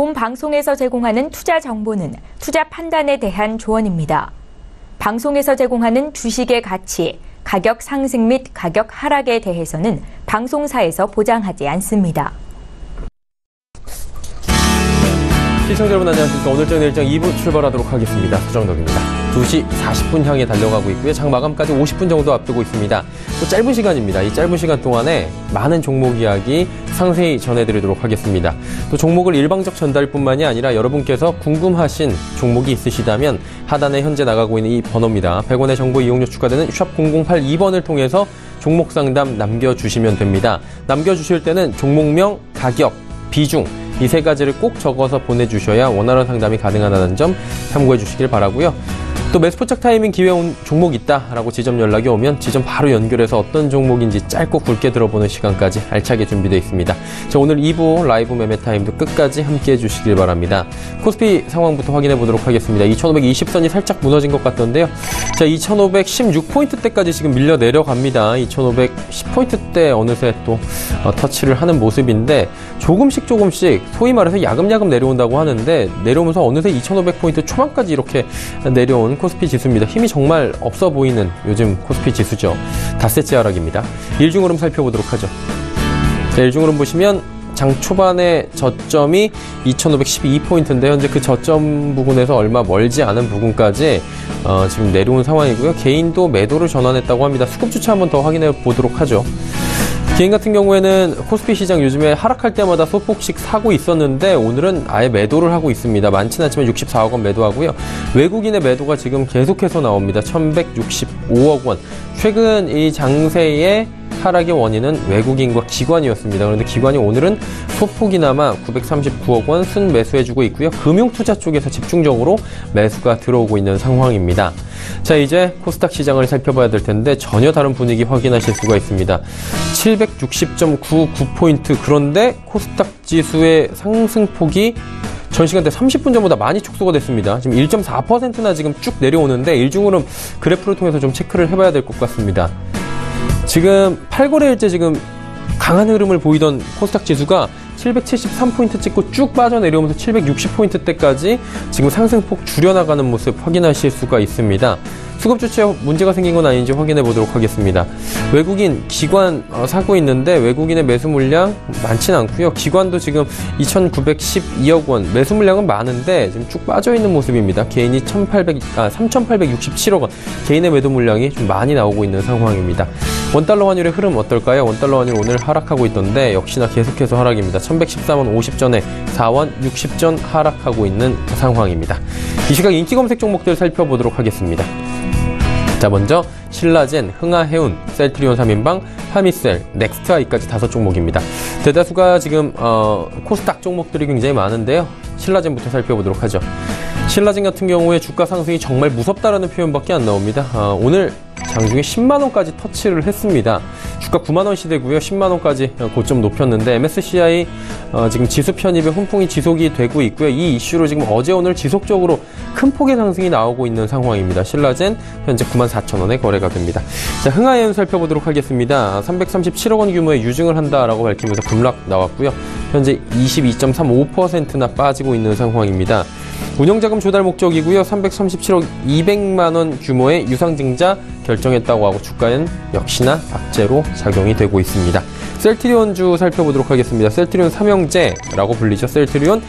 본 방송에서 제공하는 투자 정보는 투자 판단에 대한 조언입니다. 방송에서 제공하는 주식의 가치, 가격 상승 및 가격 하락에 대해서는 방송사에서 보장하지 않습니다. 시청자 여러분 안녕하십니까. 오늘장 내일장 2부 출발하도록 하겠습니다. 수정덕입니다. 2시 40분 향해 달려가고 있고요. 장 마감까지 50분 정도 앞두고 있습니다. 또 짧은 시간입니다. 이 짧은 시간 동안에 많은 종목 이야기 상세히 전해드리도록 하겠습니다. 또 종목을 일방적 전달뿐만이 아니라 여러분께서 궁금하신 종목이 있으시다면 하단에 현재 나가고 있는 이 번호입니다. 100원의 정보 이용료 추가되는 샵 0082번을 통해서 종목 상담 남겨주시면 됩니다. 남겨주실 때는 종목명, 가격, 비중 이 세 가지를 꼭 적어서 보내주셔야 원활한 상담이 가능하다는 점 참고해 주시길 바라고요. 또 매수 포착 타이밍 기회 온 종목 있다라고 지점 연락이 오면 지점 바로 연결해서 어떤 종목인지 짧고 굵게 들어보는 시간까지 알차게 준비되어 있습니다. 자, 오늘 2부 라이브 매매 타임도 끝까지 함께해 주시길 바랍니다. 코스피 상황부터 확인해 보도록 하겠습니다. 2520선이 살짝 무너진 것 같던데요. 자, 2516포인트대까지 지금 밀려 내려갑니다. 2510포인트대 어느새 또 터치를 하는 모습인데 조금씩 소위 말해서 야금야금 내려온다고 하는데 내려오면서 어느새 2500포인트 초반까지 이렇게 내려온 코스피 지수입니다. 힘이 정말 없어 보이는 요즘 코스피 지수죠. 닷새째 하락입니다. 일중으로 살펴보도록 하죠. 자, 일중으로 보시면 장 초반의 저점이 2512포인트인데 현재 그 저점 부근에서 얼마 멀지 않은 부근까지 지금 내려온 상황이고요. 개인도 매도를 전환했다고 합니다. 수급 주체 한번 더 확인해 보도록 하죠. 개인 같은 경우에는 코스피 시장 요즘에 하락할 때마다 소폭씩 사고 있었는데 오늘은 아예 매도를 하고 있습니다. 많지는 않지만 64억 원 매도하고요. 외국인의 매도가 지금 계속해서 나옵니다. 1165억 원. 최근 이 장세의 하락의 원인은 외국인과 기관이었습니다. 그런데 기관이 오늘은 소폭이나마 939억 원 순매수해주고 있고요. 금융투자 쪽에서 집중적으로 매수가 들어오고 있는 상황입니다. 자, 이제 코스닥 시장을 살펴봐야 될 텐데 전혀 다른 분위기 확인하실 수가 있습니다. 760.99포인트. 그런데 코스닥 지수의 상승폭이 전 시간대 30분 전보다 많이 축소가 됐습니다. 지금 1.4%나 지금 쭉 내려오는데 일중으로 그래프를 통해서 좀 체크를 해봐야 될 것 같습니다. 지금 8거래일째 지금 강한 흐름을 보이던 코스닥 지수가 773포인트 찍고 쭉 빠져내려오면서 760포인트대까지 지금 상승폭 줄여나가는 모습 확인하실 수가 있습니다. 수급 주체에 문제가 생긴 건 아닌지 확인해 보도록 하겠습니다. 외국인, 기관 사고 있는데 외국인의 매수 물량 많지는 않고요. 기관도 지금 2,912억 원, 매수 물량은 많은데 지금 쭉 빠져있는 모습입니다. 개인이 3,867억 원, 개인의 매도 물량이 좀 많이 나오고 있는 상황입니다. 원달러 환율의 흐름 어떨까요? 원달러 환율 오늘 하락하고 있던데 역시나 계속해서 하락입니다. 1113원 50전에 4원 60전 하락하고 있는 상황입니다. 이 시각 인기 검색 종목들 살펴보도록 하겠습니다. 자, 먼저 신라젠, 흥하해운, 셀트리온 3인방, 파미셀, 넥스트아이까지 5종목입니다. 대다수가 지금 코스닥 종목들이 굉장히 많은데요. 신라젠부터 살펴보도록 하죠. 신라젠 같은 경우에 주가 상승이 정말 무섭다라는 표현밖에 안 나옵니다. 오늘 장중에 10만원까지 터치를 했습니다. 주가 9만원 시대고요. 10만원까지 고점 높였는데 MSCI 지금 지수 편입에 훈풍이 지속이 되고 있고요. 이 이슈로 지금 어제 오늘 지속적으로 큰 폭의 상승이 나오고 있는 상황입니다. 신라젠 현재 94,000원에 거래가 됩니다. 자, 흥하해운 살펴보도록 하겠습니다. 337억 원 규모의 유증을 한다라고 밝히면서 급락 나왔고요. 현재 22.35%나 빠지고 있는 상황입니다. 운영자금 조달 목적이고요. 337억 200만원 규모의 유상증자 결정했다고 하고 주가는 역시나 악재로 작용이 되고 있습니다. 셀트리온주 살펴보도록 하겠습니다. 셀트리온 삼형제라고 불리죠. 셀트리온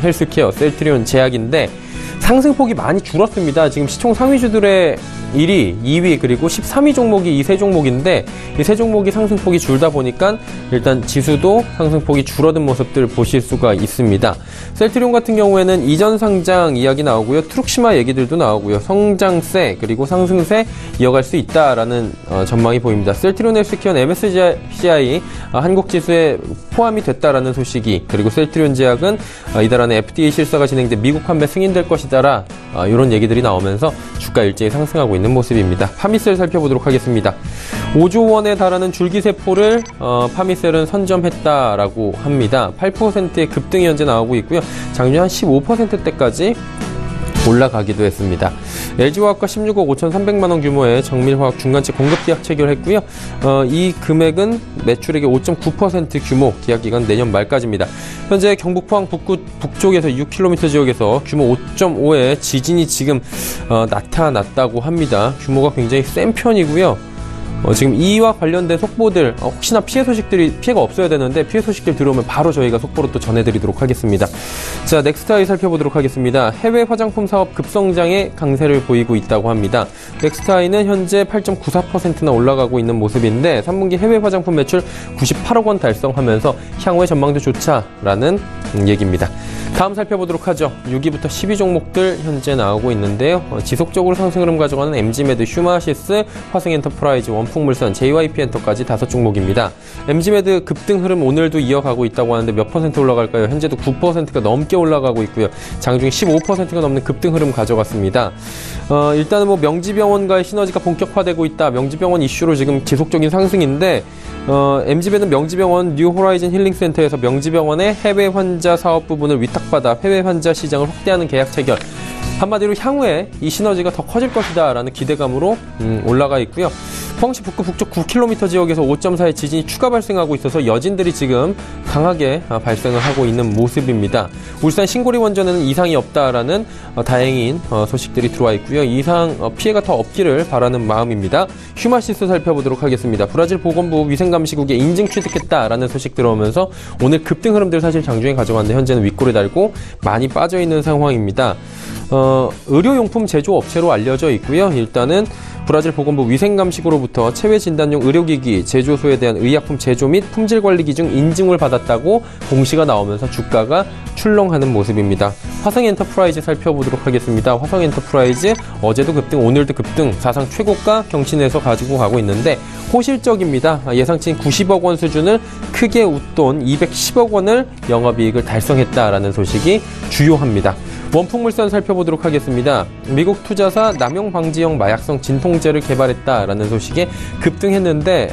헬스케어, 셀트리온 제약인데 상승폭이 많이 줄었습니다. 지금 시총 상위주들의 1위, 2위 그리고 13위 종목이 이 세 종목인데 이 세 종목이 상승폭이 줄다 보니까 일단 지수도 상승폭이 줄어든 모습들 보실 수가 있습니다. 셀트리온 같은 경우에는 이전 상장 이야기 나오고요. 트룩시마 얘기들도 나오고요. 성장세 그리고 상승세 이어갈 수 있다라는 전망이 보입니다. 셀트리온 헬스케어는 MSCI 한국지수에 포함이 됐다라는 소식이 그리고 셀트리온 제약은 이달 안에 FDA 실사가 진행돼 미국 판매 승인될 것이다라 이런 얘기들이 나오면서 주가 일제히 상승하고 있는 모습입니다. 파미셀 살펴보도록 하겠습니다. 5조 원에 달하는 줄기세포를 파미셀은 선점했다라고 합니다. 8%의 급등이 현재 나오고 있고요. 작년 한 15%대까지 올라가기도 했습니다. LG화학과 16억 5,300만 원 규모의 정밀화학 중간재 공급 계약 체결했고요. 이 금액은 매출액의 5.9% 규모, 계약 기간 내년 말까지입니다. 현재 경북 포항 북쪽에서 6km 지역에서 규모 5.5의 지진이 지금 나타났다고 합니다. 규모가 굉장히 센 편이고요. 지금 이와 관련된 속보들, 혹시나 피해가 없어야 되는데 피해 소식들 들어오면 바로 저희가 속보로 또 전해드리도록 하겠습니다. 자, 넥스트아이 살펴보도록 하겠습니다. 해외 화장품 사업 급성장에 강세를 보이고 있다고 합니다. 넥스트아이는 현재 8.94%나 올라가고 있는 모습인데 3분기 해외 화장품 매출 98억 원 달성하면서 향후의 전망도 좋다라는 얘기입니다. 다음 살펴보도록 하죠. 6위부터 10위 종목들 현재 나오고 있는데요. 지속적으로 상승 흐름 가져가는 MG메드, 휴마시스, 화성엔터프라이즈, 원풍물산, JYP엔터까지 5종목입니다. MG메드 급등 흐름 오늘도 이어가고 있다고 하는데 몇 퍼센트 올라갈까요? 현재도 9%가 넘게 올라가고 있고요. 장중에 15%가 넘는 급등 흐름 가져갔습니다. 일단은 뭐 명지병원과의 시너지가 본격화되고 있다. 명지병원 이슈로 지금 지속적인 상승인데 MG메드는 명지병원 뉴호라이즌 힐링센터에서 명지병원의 해외 환자 사업 부분을 위탁받아 해외 환자 시장을 확대하는 계약 체결. 한마디로 향후에 이 시너지가 더 커질 것이다 라는 기대감으로 올라가 있고요. 포항시 북구 북쪽 9km 지역에서 5.4의 지진이 추가 발생하고 있어서 여진들이 지금 강하게 발생을 하고 있는 모습입니다. 울산 신고리 원전에는 이상이 없다라는 다행인 소식들이 들어와 있고요. 이상 피해가 더 없기를 바라는 마음입니다. 휴마시스 살펴보도록 하겠습니다. 브라질 보건부 위생감시국에 인증 취득했다라는 소식 들어오면서 오늘 급등 흐름들 사실 장중에 가져갔는데 현재는 윗골을 달고 많이 빠져있는 상황입니다. 의료용품 제조업체로 알려져 있고요. 일단은 브라질 보건부 위생감식으로부터 체외진단용 의료기기 제조소에 대한 의약품 제조 및 품질관리 기준 인증을 받았다고 공시가 나오면서 주가가 출렁하는 모습입니다. 화성엔터프라이즈 살펴보도록 하겠습니다. 화성엔터프라이즈 어제도 급등, 오늘도 급등, 사상 최고가 경신해서 가지고 가고 있는데 호실적입니다. 예상치인 90억 원 수준을 크게 웃돈 210억 원을 영업이익을 달성했다라는 소식이 주요합니다. 원풍물산 살펴보도록 하겠습니다. 미국 투자사 남용방지형 마약성 진통제를 개발했다라는 소식에 급등했는데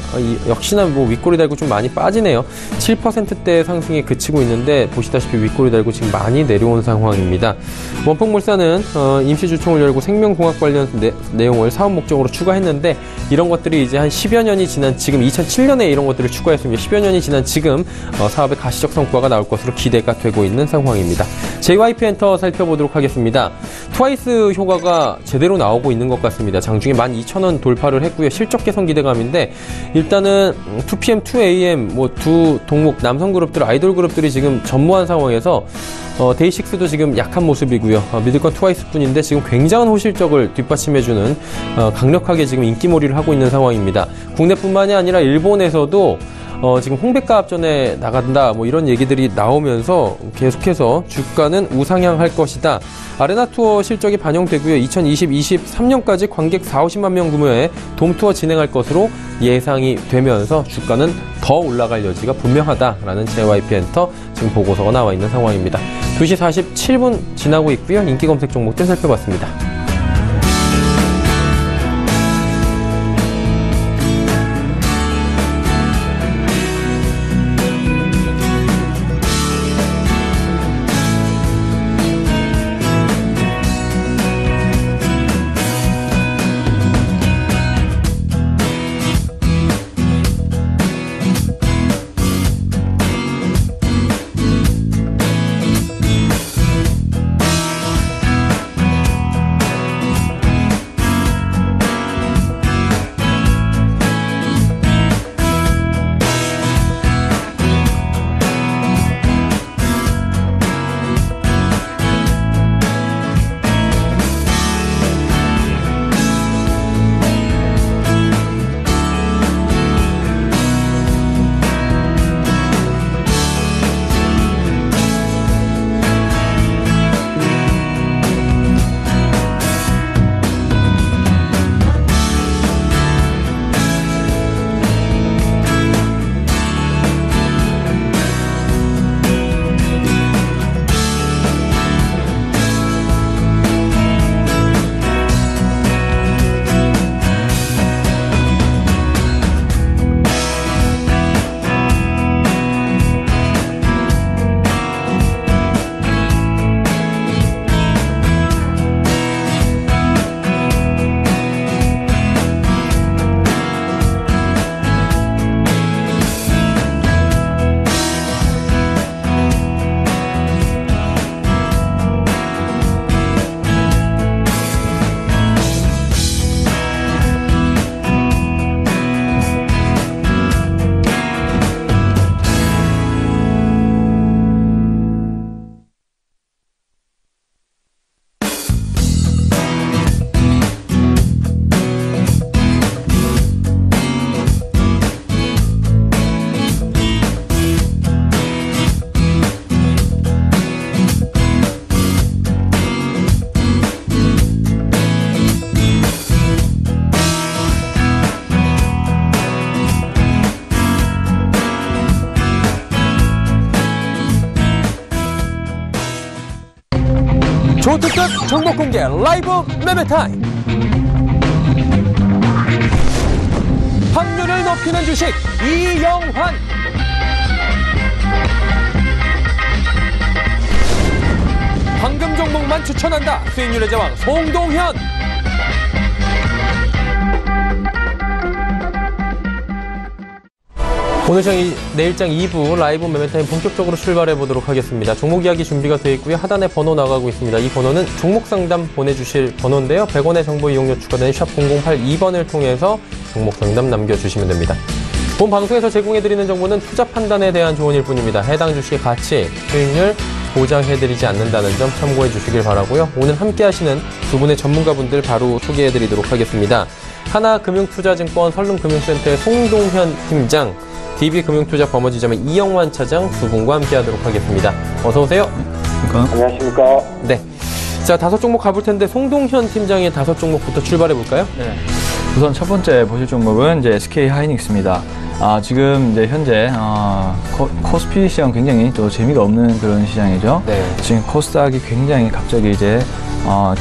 역시나 뭐 윗골이 달고 좀 많이 빠지네요. 7%대의 상승에 그치고 있는데 보시다시피 윗골이 달고 지금 많이 내려온 상황입니다. 원풍물산은 임시주총을 열고 생명공학 관련 내용을 사업 목적으로 추가했는데 이런 것들이 이제 한 10여 년이 지난 지금 2007년에 이런 것들을 추가했습니다. 10여 년이 지난 지금 사업의 가시적 성과가 나올 것으로 기대가 되고 있는 상황입니다. JYP엔터 살펴보도록 하겠습니다. 트와이스 효과가 제대로 나오고 있는 것 같습니다. 장중에 12,000원 돌파를 했고요. 실적 개선 기대감인데 일단은 2PM, 2AM 뭐 두 동목 남성 그룹들, 아이돌 그룹들이 지금 전무한 상황에서 데이식스도 지금 약한 모습이고요. 믿을건 트와이스뿐인데 지금 굉장한 호실적을 뒷받침해주는 강력하게 지금 인기몰이를 하고 있는 상황입니다. 국내뿐만이 아니라 일본에서도 지금 홍백가 합전에 나간다 뭐 이런 얘기들이 나오면서 계속해서 주가는 우상향할 것이다. 아레나 투어 실적이 반영되고요. 2020-23년까지 관객 40-50만 명 규모의 돔투어 진행할 것으로 예상이 되면서 주가는 더 올라갈 여지가 분명하다라는 JYP엔터 지금 보고서가 나와 있는 상황입니다. 2시 47분 지나고 있고요. 인기 검색 종목들 살펴봤습니다. 조특급 종목 공개 라이브 매매타임. 확률을 높이는 주식 이영환. 황금 종목만 추천한다. 수익률의 제왕 송동현. 오늘 내일장 2부 라이브 매매타임 본격적으로 출발해 보도록 하겠습니다. 종목 이야기 준비가 되어 있고요. 하단에 번호 나가고 있습니다. 이 번호는 종목 상담 보내주실 번호인데요. 100원의 정보 이용료 추가되는 샵 0082번을 통해서 종목 상담 남겨주시면 됩니다. 본 방송에서 제공해드리는 정보는 투자 판단에 대한 조언일 뿐입니다. 해당 주식의 가치, 수익률 보장해드리지 않는다는 점 참고해 주시길 바라고요. 오늘 함께 하시는 두 분의 전문가분들 바로 소개해드리도록 하겠습니다. 하나금융투자증권 설릉금융센터의 송동현 팀장, DB금융투자 버머지점의 이영환 차장 두 분과 함께 하도록 하겠습니다. 어서 오세요. 안녕하십니까. 네. 자, 5종목 가볼 텐데 송동현 팀장의 5종목부터 출발해 볼까요? 네. 우선 첫 번째 보실 종목은 이제 SK 하이닉스입니다. 지금 이제 현재 코스피 시장 굉장히 또 재미가 없는 그런 시장이죠. 네. 지금 코스닥이 굉장히 갑자기 이제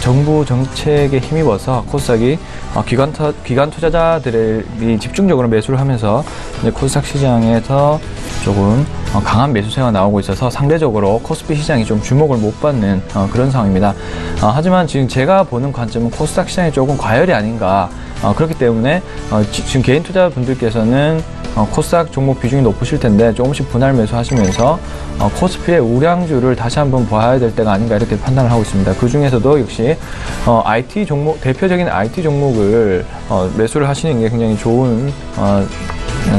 정부 정책에 힘입어서 코스닥이 기관 투자자들이 집중적으로 매수를 하면서 이제 코스닥 시장에서 조금 강한 매수세가 나오고 있어서 상대적으로 코스피 시장이 좀 주목을 못 받는 그런 상황입니다. 하지만 지금 제가 보는 관점은 코스닥 시장이 조금 과열이 아닌가. 그렇기 때문에 지금 개인 투자분들께서는 코스닥 종목 비중이 높으실 텐데 조금씩 분할 매수하시면서 코스피의 우량주를 다시 한번 봐야 될 때가 아닌가 이렇게 판단을 하고 있습니다. 그 중에서도 역시 IT 종목, 대표적인 IT 종목을 매수를 하시는 게 굉장히 좋은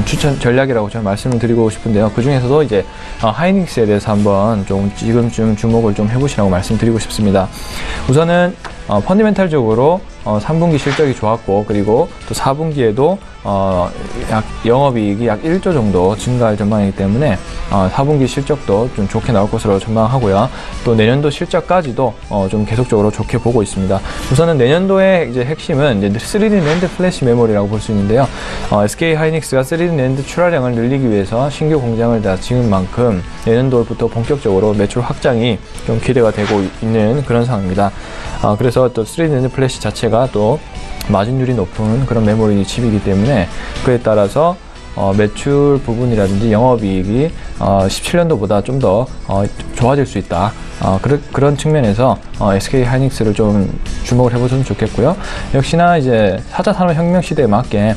추천 전략이라고 저는 말씀을 드리고 싶은데요. 그 중에서도 이제 하이닉스에 대해서 한번 좀 지금쯤 주목을 좀 해보시라고 말씀드리고 싶습니다. 우선은 펀더멘탈적으로 3분기 실적이 좋았고, 그리고 또 4분기에도 약 영업이익이 약 1조 정도 증가할 전망이기 때문에 4분기 실적도 좀 좋게 나올 것으로 전망하고요. 또 내년도 실적까지도 좀 계속적으로 좋게 보고 있습니다. 우선은 내년도의 이제 핵심은 이제 3D 낸드 플래시 메모리라고 볼 수 있는데요. SK 하이닉스가 3D 낸드 출하량을 늘리기 위해서 신규 공장을 다 지은 만큼 내년도부터 본격적으로 매출 확장이 좀 기대가 되고 있는 그런 상황입니다. 그래서 또 3D 낸드 플래시 자체가 또 마진율이 높은 그런 메모리 칩이기 때문에 그에 따라서 매출 부분이라든지 영업이익이 17년도보다 좀 더 좋아질 수 있다. 그런 측면에서 SK 하이닉스를 좀 주목을 해보시면 좋겠고요. 역시나 이제 4차 산업혁명 시대에 맞게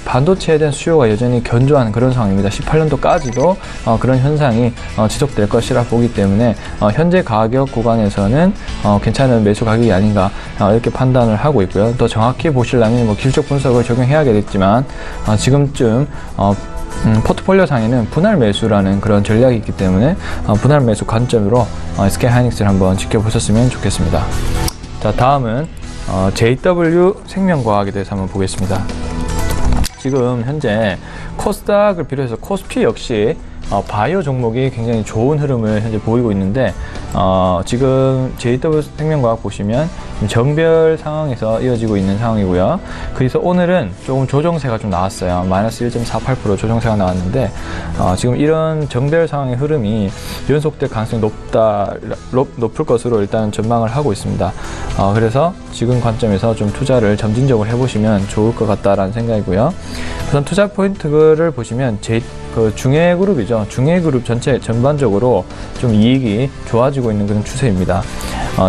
반도체에 대한 수요가 여전히 견조한 그런 상황입니다. 18년도까지도 그런 현상이 지속될 것이라 보기 때문에 현재 가격 구간에서는 괜찮은 매수 가격이 아닌가 이렇게 판단을 하고 있고요. 더 정확히 보시려면 뭐 기술적 분석을 적용해야겠지만 지금쯤 포트폴리오 상에는 분할 매수라는 그런 전략이 있기 때문에 분할 매수 관점으로 SK 하이닉스를 한번 지켜보셨으면 좋겠습니다. 자, 다음은 JW 생명과학에 대해서 한번 보겠습니다. 지금 현재 코스닥을 비롯해서 코스피 역시 바이오 종목이 굉장히 좋은 흐름을 현재 보이고 있는데 지금 JW 생명과학 보시면 정별 상황에서 이어지고 있는 상황이고요. 그래서 오늘은 조금 조정세가 좀 나왔어요. 마이너스 1.48% 조정세가 나왔는데 지금 이런 정별 상황의 흐름이 연속될 가능성이 높을 것으로 일단 전망을 하고 있습니다. 그래서 지금 관점에서 좀 투자를 점진적으로 해보시면 좋을 것 같다라는 생각이고요. 우선 투자 포인트를 보시면 중해그룹이죠. 중해그룹 전체 전반적으로 좀 이익이 좋아지고 있는 그런 추세입니다.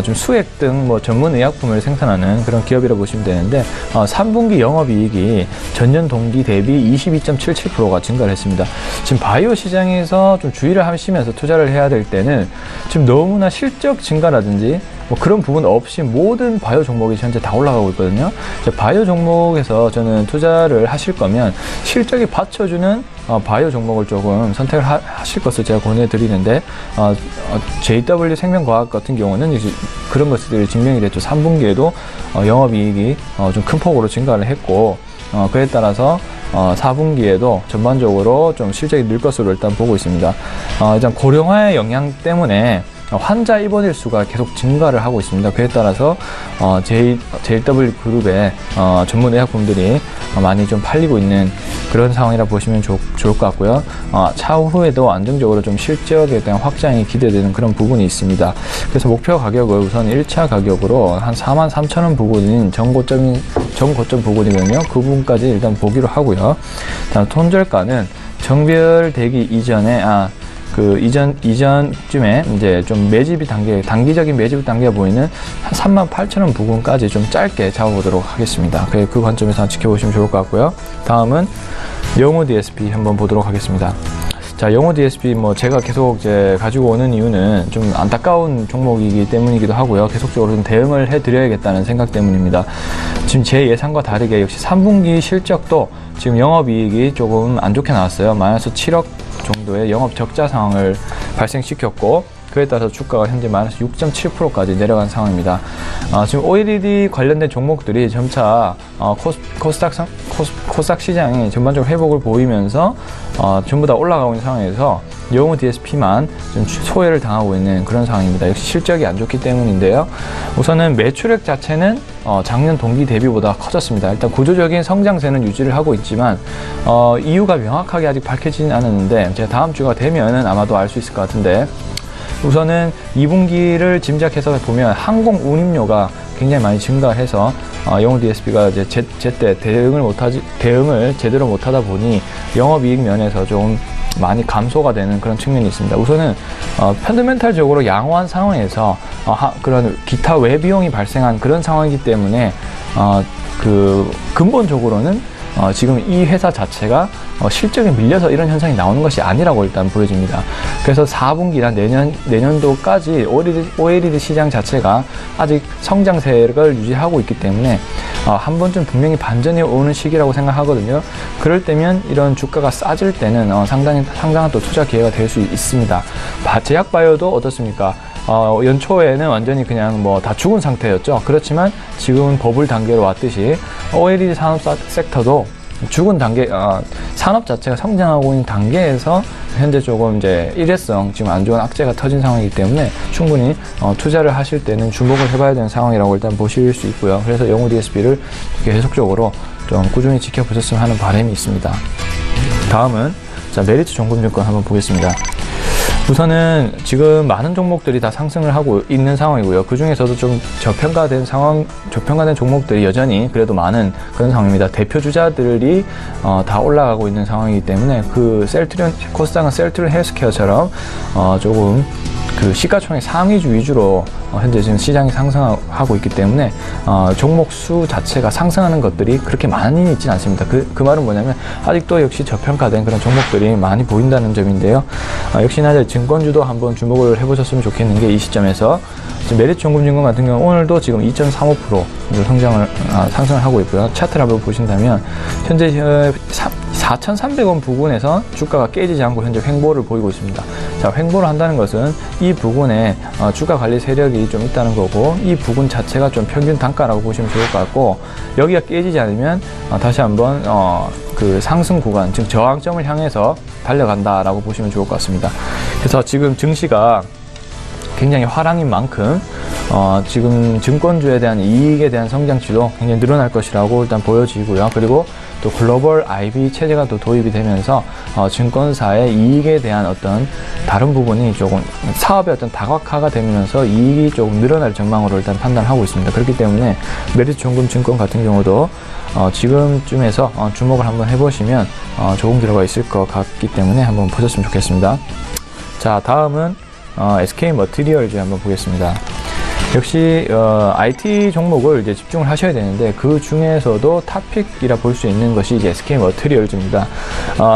좀 수액 등 뭐 전문 의약품을 생산하는 그런 기업이라고 보시면 되는데 3분기 영업이익이 전년 동기 대비 22.77%가 증가를 했습니다. 지금 바이오 시장에서 좀 주의를 하시면서 투자를 해야 될 때는 지금 너무나 실적 증가라든지 뭐 그런 부분 없이 모든 바이오 종목이 현재 다 올라가고 있거든요. 바이오 종목에서 저는 투자를 하실 거면 실적이 받쳐주는 바이오 종목을 조금 선택을 하실 것을 제가 권해드리는데 JW 생명과학 같은 경우는 이제 그런 것들이 증명이 됐죠. 3분기에도 영업이익이 좀 큰 폭으로 증가를 했고 그에 따라서 4분기에도 전반적으로 좀 실적이 늘 것으로 일단 보고 있습니다. 일단 고령화의 영향 때문에 환자 입원일 수가 계속 증가를 하고 있습니다. 그에 따라서 JW 그룹의 전문 의약품들이 많이 좀 팔리고 있는 그런 상황이라 보시면 좋을 것 같고요. 차후에도 안정적으로 좀 실적에 대한 확장이 기대되는 그런 부분이 있습니다. 그래서 목표 가격을 우선 1차 가격으로 한 43,000원 부근인 정고점 부근이거든요. 그 부분까지 일단 보기로 하고요. 다음 손절가는 정별되기 이전에 이전쯤에 이제 좀 단기적인 매집 단계가 보이는 한 38,000원 부근까지 좀 짧게 잡아보도록 하겠습니다. 그 관점에서 지켜보시면 좋을 것 같고요. 다음은 영호 DSP 한번 보도록 하겠습니다. 자, 영호 DSP 제가 계속 이제 가지고 오는 이유는 좀 안타까운 종목이기 때문이기도 하고요. 계속적으로 좀 대응을 해드려야겠다는 생각 때문입니다. 지금 제 예상과 다르게 역시 3분기 실적도 지금 영업이익이 조금 안 좋게 나왔어요. 마이너스 7억 정도의 영업 적자 상황을 발생시켰고, 그에 따라서 주가가 현재 마이너스 6.7%까지 내려간 상황입니다. 지금 OECD 관련된 종목들이 점차 코스닥 시장이 전반적으로 회복을 보이면서 전부 다 올라가고 있는 상황에서 영호 DSP만 좀 소외를 당하고 있는 그런 상황입니다. 역시 실적이 안 좋기 때문인데요. 우선은 매출액 자체는 작년 동기 대비보다 커졌습니다. 일단 구조적인 성장세는 유지를 하고 있지만 이유가 명확하게 아직 밝혀지진 않았는데 제가 다음 주가 되면은 아마도 알 수 있을 것 같은데, 우선은 2분기를 짐작해서 보면 항공 운임료가 굉장히 많이 증가해서 영호 DSP가 이제 제때 대응을 제대로 못하다 보니 영업이익 면에서 좀 많이 감소가 되는 그런 측면이 있습니다. 우선은 펀더멘탈적으로 양호한 상황에서 그런 기타 외비용이 발생한 그런 상황이기 때문에 근본적으로는 지금 이 회사 자체가 실적에 밀려서 이런 현상이 나오는 것이 아니라고 일단 보여집니다. 그래서 4분기나 내년도까지 OLED 시장 자체가 아직 성장세를 유지하고 있기 때문에 한 번쯤 분명히 반전이 오는 시기라고 생각하거든요. 그럴 때면 이런 주가가 싸질 때는 상당한 또 투자 기회가 될 수 있습니다. 제약바이오도 어떻습니까? 연초에는 완전히 그냥 다 죽은 상태였죠. 그렇지만 지금은 버블 단계로 왔듯이 OLED 산업 섹터도 죽은 단계, 산업 자체가 성장하고 있는 단계에서 현재 조금 이제 일회성, 지금 안 좋은 악재가 터진 상황이기 때문에 충분히 투자를 하실 때는 주목을 해봐야 되는 상황이라고 일단 보실 수 있고요. 그래서 영호 DSP를 계속적으로 좀 꾸준히 지켜보셨으면 하는 바람이 있습니다. 다음은 메리츠 종금증권 한번 보겠습니다. 우선은 지금 많은 종목들이 다 상승을 하고 있는 상황이고요. 그 중에서도 좀 저평가된 종목들이 여전히 그래도 많은 그런 상황입니다. 대표 주자들이 다 올라가고 있는 상황이기 때문에 코스닥은 셀트리온 헬스케어처럼 조금 시가총액 상위주 위주로 현재 지금 시장이 상승하고 있기 때문에 종목 수 자체가 상승하는 것들이 그렇게 많이 있지는 않습니다. 그 말은 뭐냐면 아직도 역시 저평가된 그런 종목들이 많이 보인다는 점인데요. 역시나 증권주도 한번 주목을 해보셨으면 좋겠는 게, 이 시점에서 지금 메리츠 종금증권 같은 경우 오늘도 지금 2.35% 상승을 하고 있고요. 차트를 한번 보신다면 현재 4,300원 부근에서 주가가 깨지지 않고 현재 횡보를 보이고 있습니다. 자, 횡보를 한다는 것은 이 부근에 주가 관리 세력이 좀 있다는 거고, 이 부근 자체가 좀 평균 단가라고 보시면 좋을 것 같고, 여기가 깨지지 않으면 다시 한번 상승 구간, 즉 저항점을 향해서 달려간다라고 보시면 좋을 것 같습니다. 그래서 지금 증시가 굉장히 화랑인 만큼 지금 증권주에 대한 이익에 대한 성장치도 굉장히 늘어날 것이라고 일단 보여지고요. 그리고 또 글로벌 IB 체제가 또 도입이 되면서 증권사의 이익에 대한 어떤 다른 부분이 조금 사업의 어떤 다각화가 되면서 이익이 조금 늘어날 전망으로 일단 판단하고 있습니다. 그렇기 때문에 메리츠 종금증권 같은 경우도 지금쯤에서 주목을 한번 해보시면 좋은 결과가 있을 것 같기 때문에 한번 보셨으면 좋겠습니다. 자, 다음은 SK 머티리얼즈 한번 보겠습니다. 역시 IT 종목을 이제 집중을 하셔야 되는데, 그 중에서도 탑픽이라 볼 수 있는 것이 이제 SK 머티리얼즈입니다.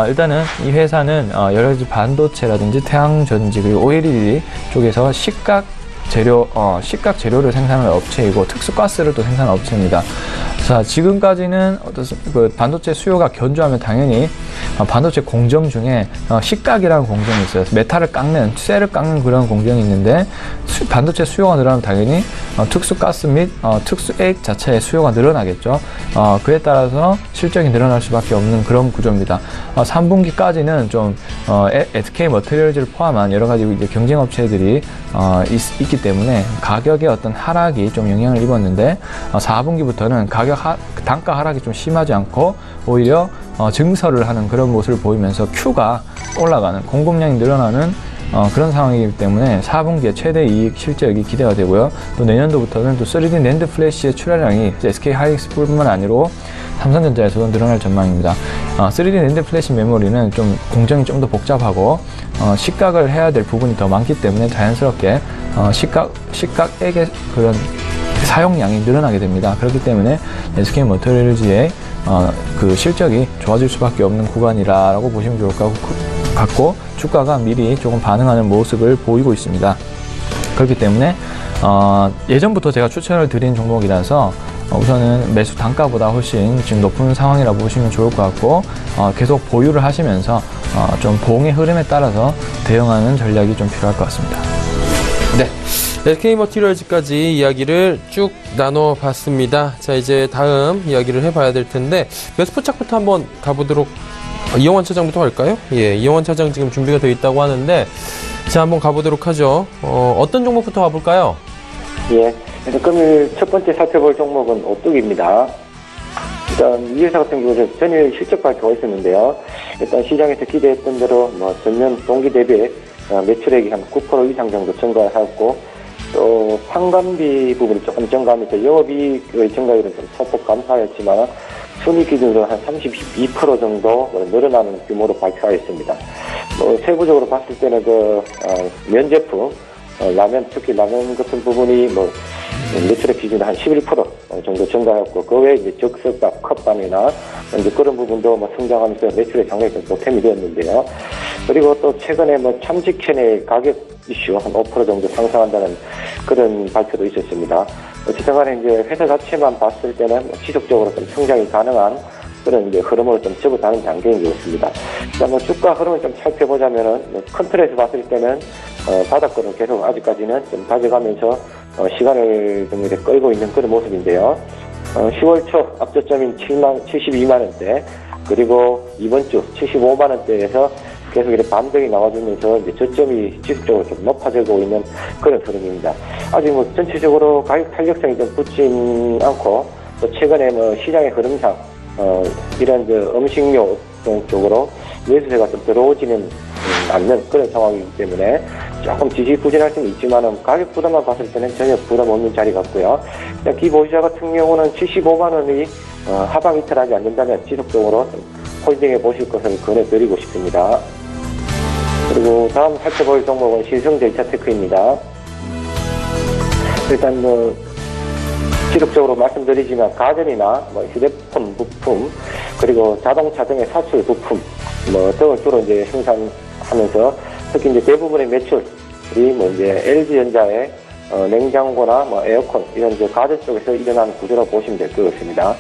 일단은 이 회사는 여러 가지 반도체라든지 태양전지 그리고 OLED 쪽에서 식각 재료를 생산하는 업체이고 특수가스를 또 생산하는 업체입니다. 자, 지금까지는 반도체 수요가 견조하면 당연히 반도체 공정 중에 식각이라는 공정이 있어요. 메탈을 깎는, 쇠를 깎는 그런 공정이 있는데 반도체 수요가 늘어나면 당연히 특수 가스 및 특수 액 자체의 수요가 늘어나겠죠. 그에 따라서 실적이 늘어날 수밖에 없는 그런 구조입니다. 3분기까지는 좀 SK 머티리얼즈를 포함한 여러 가지 이제 경쟁 업체들이 있기 때문에 가격의 어떤 하락이 좀 영향을 입었는데 4분기부터는 단가 하락이 좀 심하지 않고 오히려 증설을 하는 그런 모습을 보이면서 Q가 올라가는, 공급량이 늘어나는 그런 상황이기 때문에 4분기에 최대 이익 실적이 기대가 되고요. 또 내년도부터는 또 3D 낸드 플래시의 출하량이 SK 하이닉스뿐만 아니라 삼성전자에서도 늘어날 전망입니다. 3D 낸드 플래시 메모리는 좀 공정이 좀 더 복잡하고 식각을 해야 될 부분이 더 많기 때문에 자연스럽게 식각액의 그런 사용량이 늘어나게 됩니다. 그렇기 때문에 SK 머티리얼즈의 그 실적이 좋아질 수밖에 없는 구간이라고 보시면 좋을 것 같고, 주가가 미리 조금 반응하는 모습을 보이고 있습니다. 그렇기 때문에 예전부터 제가 추천을 드린 종목이라서 우선은 매수 단가보다 훨씬 지금 높은 상황이라고 보시면 좋을 것 같고, 계속 보유를 하시면서 좀 봉의 흐름에 따라서 대응하는 전략이 좀 필요할 것 같습니다. 네. SK 머티리얼즈까지 이야기를 쭉 나눠봤습니다. 자, 이제 다음 이야기를 해봐야 될 텐데, 매수포착부터 한번 가보도록, 이영환 차장부터 갈까요? 예, 이영환 차장 지금 준비가 되어 있다고 하는데, 자, 한번 가보도록 하죠. 어떤 종목부터 가볼까요? 예. 그래서 금일 첫 번째 살펴볼 종목은 오뚜기입니다. 일단 이 회사 같은 경우는 전일 실적 발표가 있었는데요. 일단 시장에서 기대했던 대로 전년 동기 대비 매출액이 한 9% 이상 정도 증가하였고, 또 판관비 부분이 조금 증가하면서 영업이익의 증가율은 좀 소폭 감소하였지만 순이익 기준으로 한 32% 정도 늘어나는 규모로 발표하였습니다. 세부적으로 봤을 때는 면제품, 라면, 특히 라면 같은 부분이 매출액 기준으로 한 11% 정도 증가했고, 그 외에 이제 적석밥, 컵반이나 이제 그런 부분도 성장하면서 매출의 장력이 좀 보탬이 되었는데요. 그리고 또 최근에 참치캔의 가격 이슈 한 5% 정도 상승한다는 그런 발표도 있었습니다. 어쨌든 간에 이제 회사 자체만 봤을 때는 지속적으로 좀 성장이 가능한 그런 이제 흐름으로 좀 접어가는 단계인 것 같습니다. 일단 주가 흐름을 좀 살펴보자면은 큰 틀에서 봤을 때는 바닥권을 계속 아직까지는 좀 다져가면서 시간을 좀 이렇게 끌고 있는 그런 모습인데요. 10월 초 앞저점인 72만 원대, 그리고 이번 주 75만 원대에서 계속 이렇게 반등이 나와주면서 이제 저점이 지속적으로 좀 높아지고 있는 그런 흐름입니다. 아직 전체적으로 가격 탄력성이 좀 붙진 않고, 또 최근에 시장의 흐름상 이런 음식료 쪽으로 매수세가 좀 들어오지는 않는 그런 상황이기 때문에 조금 지지부진할 수는 있지만은 가격 부담만 봤을 때는 전혀 부담 없는 자리 같고요. 기보유자 같은 경우는 75만 원이 하방 이탈하지 않는다면 지속적으로 좀 홀딩해 보실 것을 권해드리고 싶습니다. 그리고 다음 살펴볼 종목은 신성데이터테크입니다. 일단 지속적으로 말씀드리지만 가전이나 휴대폰 부품, 그리고 자동차 등의 사출 부품 등을 주로 이제 생산하면서, 특히 이제 대부분의 매출이 이제 LG전자의 냉장고나 에어컨 이런 이제 가전 쪽에서 일어나는 구조라고 보시면 될 것 같습니다.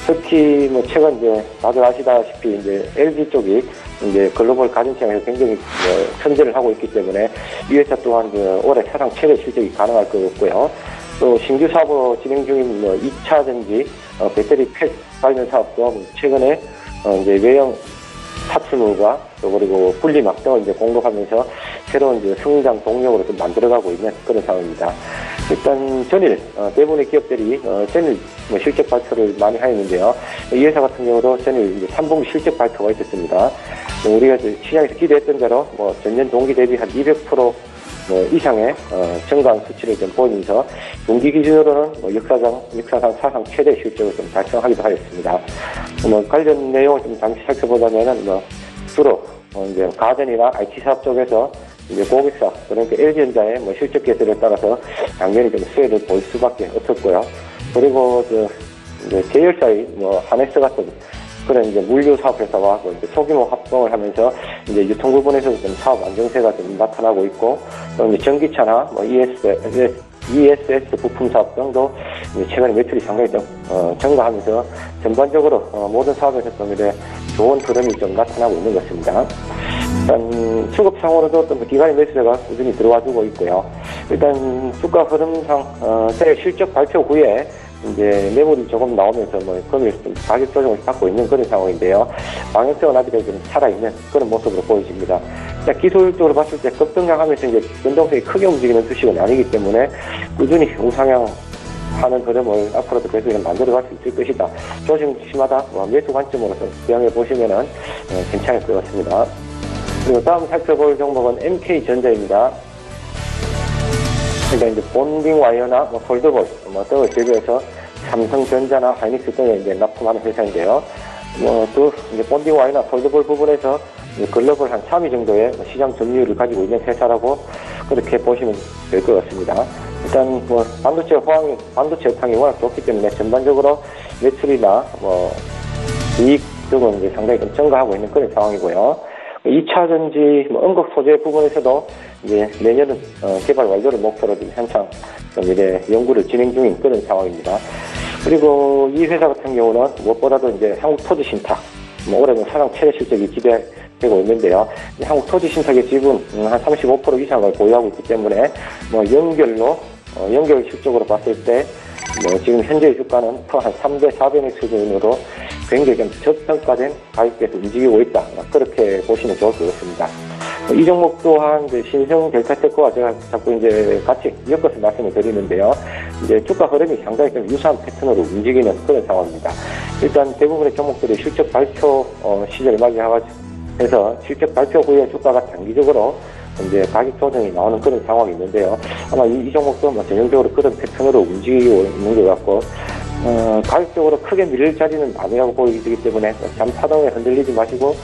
특히 최근 이제 다들 아시다시피 이제 LG 쪽이 이제 글로벌 가전 시장에서 굉장히 선전을 하고 있기 때문에 이 회사 또한 올해 사상 최대 실적이 가능할 것 같고요. 또 신규 사업으로 진행 중인 2차 전지 배터리 팩 관련 사업도 최근에 이제 외형 사출물과 또 그리고 분리막 등을 이제 공급하면서 새로운 이제 성장 동력으로 좀 만들어가고 있는 그런 상황입니다. 일단 전일 대부분의 기업들이 전일 실적 발표를 많이 하였는데요. 이 회사 같은 경우도 전일 이제 3분기 실적 발표가 있었습니다. 우리가 시장에서 기대했던 대로 전년 동기 대비 한 200% 이상의 증가한 수치를 좀 보이면서 분기 기준으로는 역사상 사상 최대 실적을 좀 달성하기도 하였습니다. 관련 내용을 좀 잠시 살펴보자면은 주로 이제 가전이나 IT 사업 쪽에서 이제 고객사, 그러니까 LG전자의 실적 개선에 따라서 당연히 좀 수혜를 볼 수밖에 없었고요. 그리고 이제 계열사의 하네스 같은 그런 이제 물류 사업 회사와 이제 소규모 합동을 하면서 이제 유통 부분에서 좀 사업 안정세가 좀 나타나고 있고, 또 이제 전기차나 ESS 부품 사업 등도 최근에 매출이 상당히 좀 증가하면서 전반적으로 모든 사업에서 좀 이제 좋은 흐름이 좀 나타나고 있는 것 같습니다. 일단 수급상으로도 또 기관의 매수세가 꾸준히 들어와주고 있고요. 일단 주가 흐름상 새해 실적 발표 후에 이제 매물이 조금 나오면서 금일 좀 가격 조정을 받고 있는 그런 상황인데요. 방향성은 아직 좀 살아있는 그런 모습으로 보여집니다. 자, 기술적으로 봤을 때 급등장하면서 이제 변동성이 크게 움직이는 주식은 아니기 때문에 꾸준히 우상향 하는 흐름을 앞으로도 계속 만들어갈 수 있을 것이다. 조정시마다 매수 관점으로서 대응해 보시면은 괜찮을 것 같습니다. 그리고 다음 살펴볼 종목은 MK전자입니다. 그러니까 이제 본딩 와이어나 폴더볼 등을 제조해서 삼성전자나 하이닉스 등에 이제 납품하는 회사인데요. 또 이제 본딩 와이어나 폴더볼 부분에서 글로벌 한 3위 정도의 시장 점유율을 가지고 있는 회사라고 그렇게 보시면 될 것 같습니다. 일단 반도체 업황이 워낙 좋기 때문에 전반적으로 매출이나 이익 등은 이제 상당히 좀 증가하고 있는 그런 상황이고요. 2차 전지 음극 소재 부분에서도 이제 내년은 개발 완료를 목표로 한창 좀 이제 연구를 진행 중인 그런 상황입니다. 그리고 이 회사 같은 경우는 무엇보다도 이제 한국토지신탁 올해는 사상 최대 실적이 기대되고 있는데요. 한국토지신탁의 지분 한 35% 이상을 보유하고 있기 때문에 연결 실적으로 봤을 때 지금 현재 주가는 한 3배, 4배의 수준으로 굉장히 좀 저평가된 가격대에서 움직이고 있다. 그렇게 보시면 좋을 것 같습니다. 이 종목 또한 이제 신성 델타테크와 제가 자꾸 이제 같이 엮어서 말씀을 드리는데요. 이제 주가 흐름이 상당히 좀 유사한 패턴으로 움직이는 그런 상황입니다. 일단 대부분의 종목들이 실적 발표 시절을 맞이해서 실적 발표 후에 주가가 단기적으로 이제 가격 조정이 나오는 그런 상황이 있는데요. 아마 이 종목도 전형적으로 그런 패턴으로 움직이고 있는 것 같고, 가격적으로 크게 밀릴 자리는 아니라고 보이기 때문에 잠파동에 흔들리지 마시고,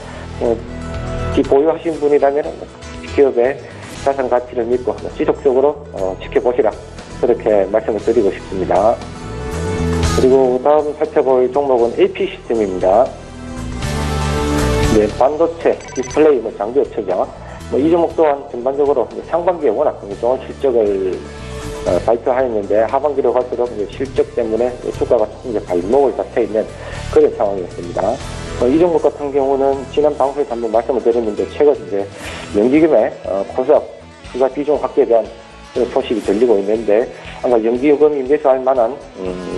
보유하신 분이라면 기업의 자산 가치를 믿고 지속적으로 지켜보시라. 그렇게 말씀을 드리고 싶습니다. 그리고 다음 살펴볼 종목은 AP시스템입니다. 네, 반도체, 디스플레이, 장비업체죠. 이 종목 또한 전반적으로 상반기에 워낙 좋은 실적을 발표하였는데 하반기로 갈수록 실적 때문에 주가가 조금 이제 발목을 잡혀 있는 그런 상황이었습니다. 이 종목 같은 경우는 지난 방송에서 한번 말씀을 드렸는데 최근 이제 연기금의 코스닥 투자 비중 확대에 대한 그런 소식이 들리고 있는데 아마 연기금이 매수할 만한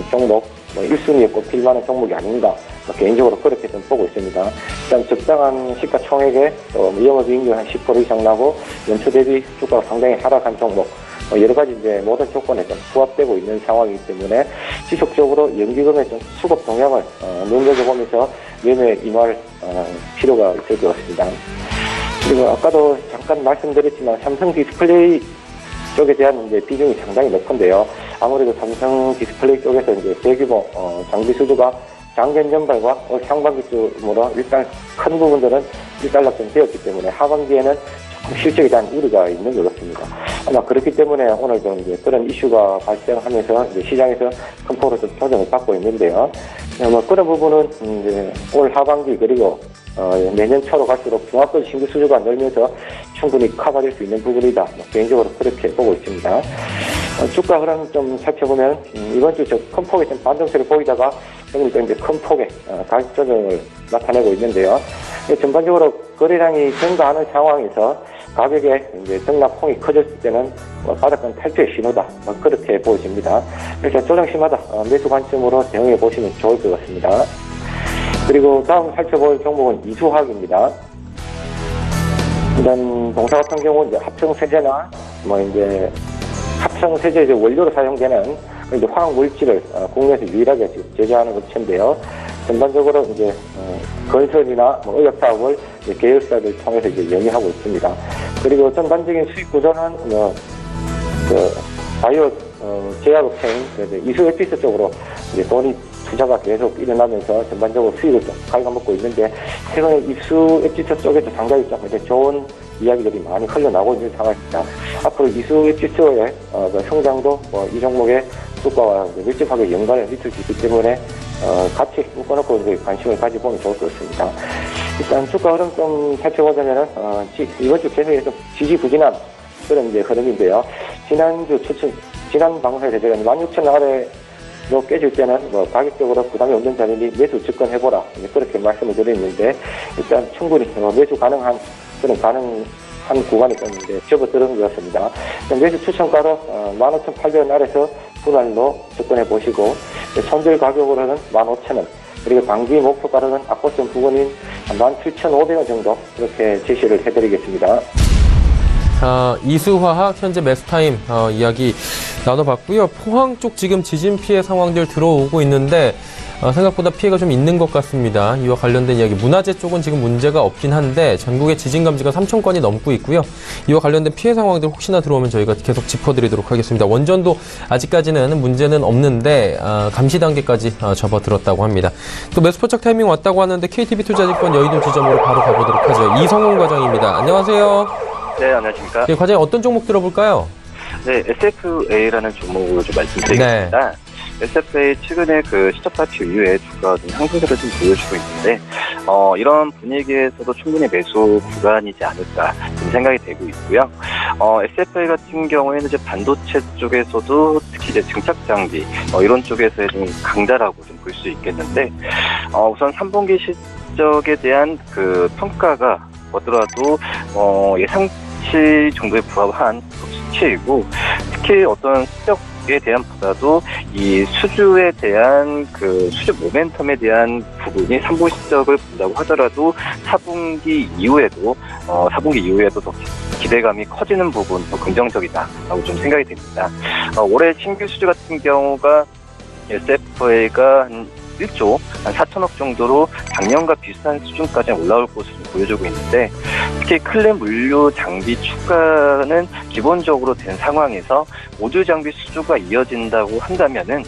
종목 1순위에 꼽힐 만한 종목이 아닌가 개인적으로 그렇게 좀 보고 있습니다. 일단 적당한 시가총액에 영업이익률 한 10% 이상 나고 연초 대비 주가가 상당히 하락한 종목 여러 가지 이제 모든 조건에 좀 부합되고 있는 상황이기 때문에 지속적으로 연기금의 좀 수급 동향을 눈여겨보면서 매매에 임할 필요가 있을 것 같습니다. 그리고 아까도 잠깐 말씀드렸지만 삼성 디스플레이 쪽에 대한 이제 비중이 상당히 높은데요. 아무래도 삼성 디스플레이 쪽에서 이제 대규모 장비 수주가 작년 연말과 올 상반기쯤으로 일단 큰 부분들은 일단락좀 되었기 때문에 하반기에는 조금 실적에 대한 우려가 있는 것 같습니다. 아마 그렇기 때문에 오늘도 이제 그런 이슈가 발생하면서 이제 시장에서 큰 폭으로 좀 조정을 받고 있는데요. 그런 부분은 이제 올 하반기 그리고 내년 초로 갈수록 중화권 신규 수주가 늘면서 충분히 커버될 수 있는 부분이다. 개인적으로 그렇게 보고 있습니다. 주가 흐름 좀 살펴보면 이번 주 큰 폭의 좀 반등세를 보이다가 그러니까 이제 큰 폭의 가격 조정을 나타내고 있는데요. 전반적으로 거래량이 증가하는 상황에서 가격에 이제 등락폭이 커졌을 때는 바닥권 탈퇴의 신호다. 그렇게 보여집니다. 그래서 조정시마다 매수 관점으로 대응해 보시면 좋을 것 같습니다. 그리고 다음 살펴볼 종목은 이수화학입니다. 일단 동사 같은 경우는 이제 합성세제나 이제 합성세제 이제 원료로 사용되는 이제 화학 물질을 국내에서 유일하게 지금 제조하는 업체인데요. 전반적으로 이제 건설이나 의약 사업을 계열사를 통해서 이제 영위하고 있습니다. 그리고 전반적인 수익 구조는 바이오 제약업체인 이수 에피스 쪽으로 이제 돈이 투자가 계속 일어나면서 전반적으로 수익을 좀 갉아먹고 있는데 최근에 이수 엣지처 쪽에도 상당히 좀 이제 좋은 이야기들이 많이 흘러나오고 있는 상황입니다. 앞으로 이수 엣지처의 성장도 이 종목의 주가와 밀접하게 연관을 미칠 수 있기 때문에 같이 묶어놓고 이제 관심을 가져보면 좋을 것 같습니다. 일단 주가 흐름 좀 살펴보자면은 이번 주 계속 좀 지지부진한 그런 이제 흐름인데요. 지난주 지난 방송에서 제가 16,000원 아래로 깨질 때는 뭐 가격적으로 부담이 없는 자리니 매수 접근해보라 그렇게 말씀을 드렸는데 일단 충분히 매수 가능한 그런 가능한 구간이 있었는데 접어들은 것 같습니다. 매수 추천가로 15,800원 아래서 분할로 접근해 보시고 손절 가격으로는 15,000원 그리고 단기 목표가로는 아까점 부근인 17,500원 정도 그렇게 제시를 해드리겠습니다. 이수화학 현재 매수타임 이야기 나눠봤고요. 포항 쪽 지금 지진 피해 상황들 들어오고 있는데 생각보다 피해가 좀 있는 것 같습니다. 이와 관련된 이야기 문화재 쪽은 지금 문제가 없긴 한데 전국의 지진 감지가 3,000건이 넘고 있고요. 이와 관련된 피해 상황들 혹시나 들어오면 저희가 계속 짚어드리도록 하겠습니다. 원전도 아직까지는 문제는 없는데 감시 단계까지 접어들었다고 합니다. 또 매수포착 타이밍 왔다고 하는데 KTB 투자증권 여의도 지점으로 바로 가보도록 하죠. 이성훈 과장입니다. 안녕하세요. 네, 안녕하십니까. 네, 과장님 어떤 종목 들어볼까요? 네, SFA라는 종목으로 좀 말씀드리겠습니다. 네. SFA 최근에 그 시적 발표 이후에 주가가 좀 상승세를 좀 보여주고 있는데, 이런 분위기에서도 충분히 매수 구간이지 않을까 좀 생각이 되고 있고요. SFA 같은 경우에는 이제 반도체 쪽에서도 특히 이제 증착 장비 이런 쪽에서의 좀 강자라고 좀 볼 수 있겠는데, 우선 3분기 실적에 대한 그 평가가 뭐더라도 예상치 정도에 부합한 수치이고, 특히 어떤 실적에 대한 보다도 이 수주에 대한 그 수주 모멘텀에 대한 부분이 3분기 실적을 본다고 하더라도 4분기 이후에도 더 기대감이 커지는 부분 더 긍정적이다라고 좀 생각이 됩니다. 올해 신규 수주 같은 경우가 SFA가 한 1조, 한 4천억 정도로 작년과 비슷한 수준까지 올라올 것으로 보여주고 있는데, 특히 클린 물류 장비 추가는 기본적으로 된 상황에서 모듈 장비 수주가 이어진다고 한다면은,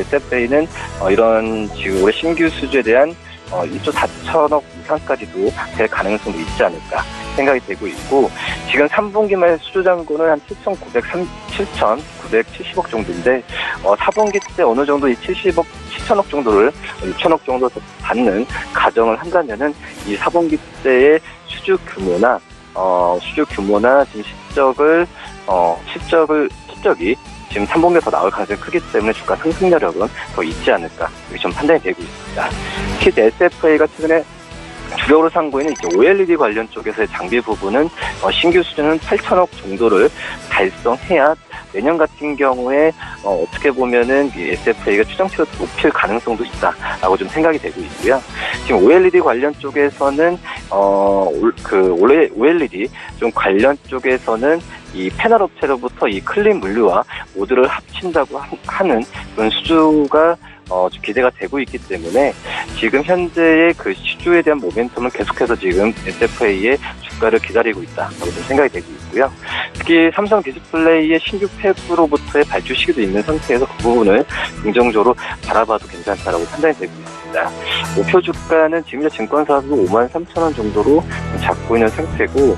SFA는 이런 지금 올해 신규 수주에 대한 1조 4천억 이상까지도 될 가능성도 있지 않을까 생각이 되고 있고, 지금 3분기 말 수주 잔고는 한 7,970억 정도인데, 4분기 때 어느 정도 이 7천억 정도를 6천억 정도 더 받는 가정을 한다면은 이 4분기 때의 수주 규모나 지금 실적이 지금 3분기에 더 나올 가능성이 크기 때문에 주가 상승 여력은 더 있지 않을까 이렇게 좀 판단이 되고 있습니다. 특히 SFA가 최근에 주력으로 상고에는 이제 OLED 관련 쪽에서의 장비 부분은 신규 수준은 8천억 정도를 달성해야 내년 같은 경우에 어떻게 보면은 이 SFA가 추정치를 높일 가능성도 있다라고 좀 생각이 되고 있고요. 지금 OLED 관련 쪽에서는 OLED 좀 관련 쪽에서는 이 패널 업체로부터 이 클린 물류와 모듈을 합친다고 하는 그런 수주가 좀 기대가 되고 있기 때문에 지금 현재의 그 수주에 대한 모멘텀은 계속해서 지금 SFA의 주가를 기다리고 있다라고 좀 생각이 되고 있고요. 특히 삼성 디스플레이의 신규 팩으로부터의 발주 시기도 있는 상태에서 그 부분을 긍정적으로 바라봐도 괜찮다라고 판단이 되고 있습니다. 목표 주가는 지금 현재 증권사도 53,000원 정도로 잡고 있는 상태고,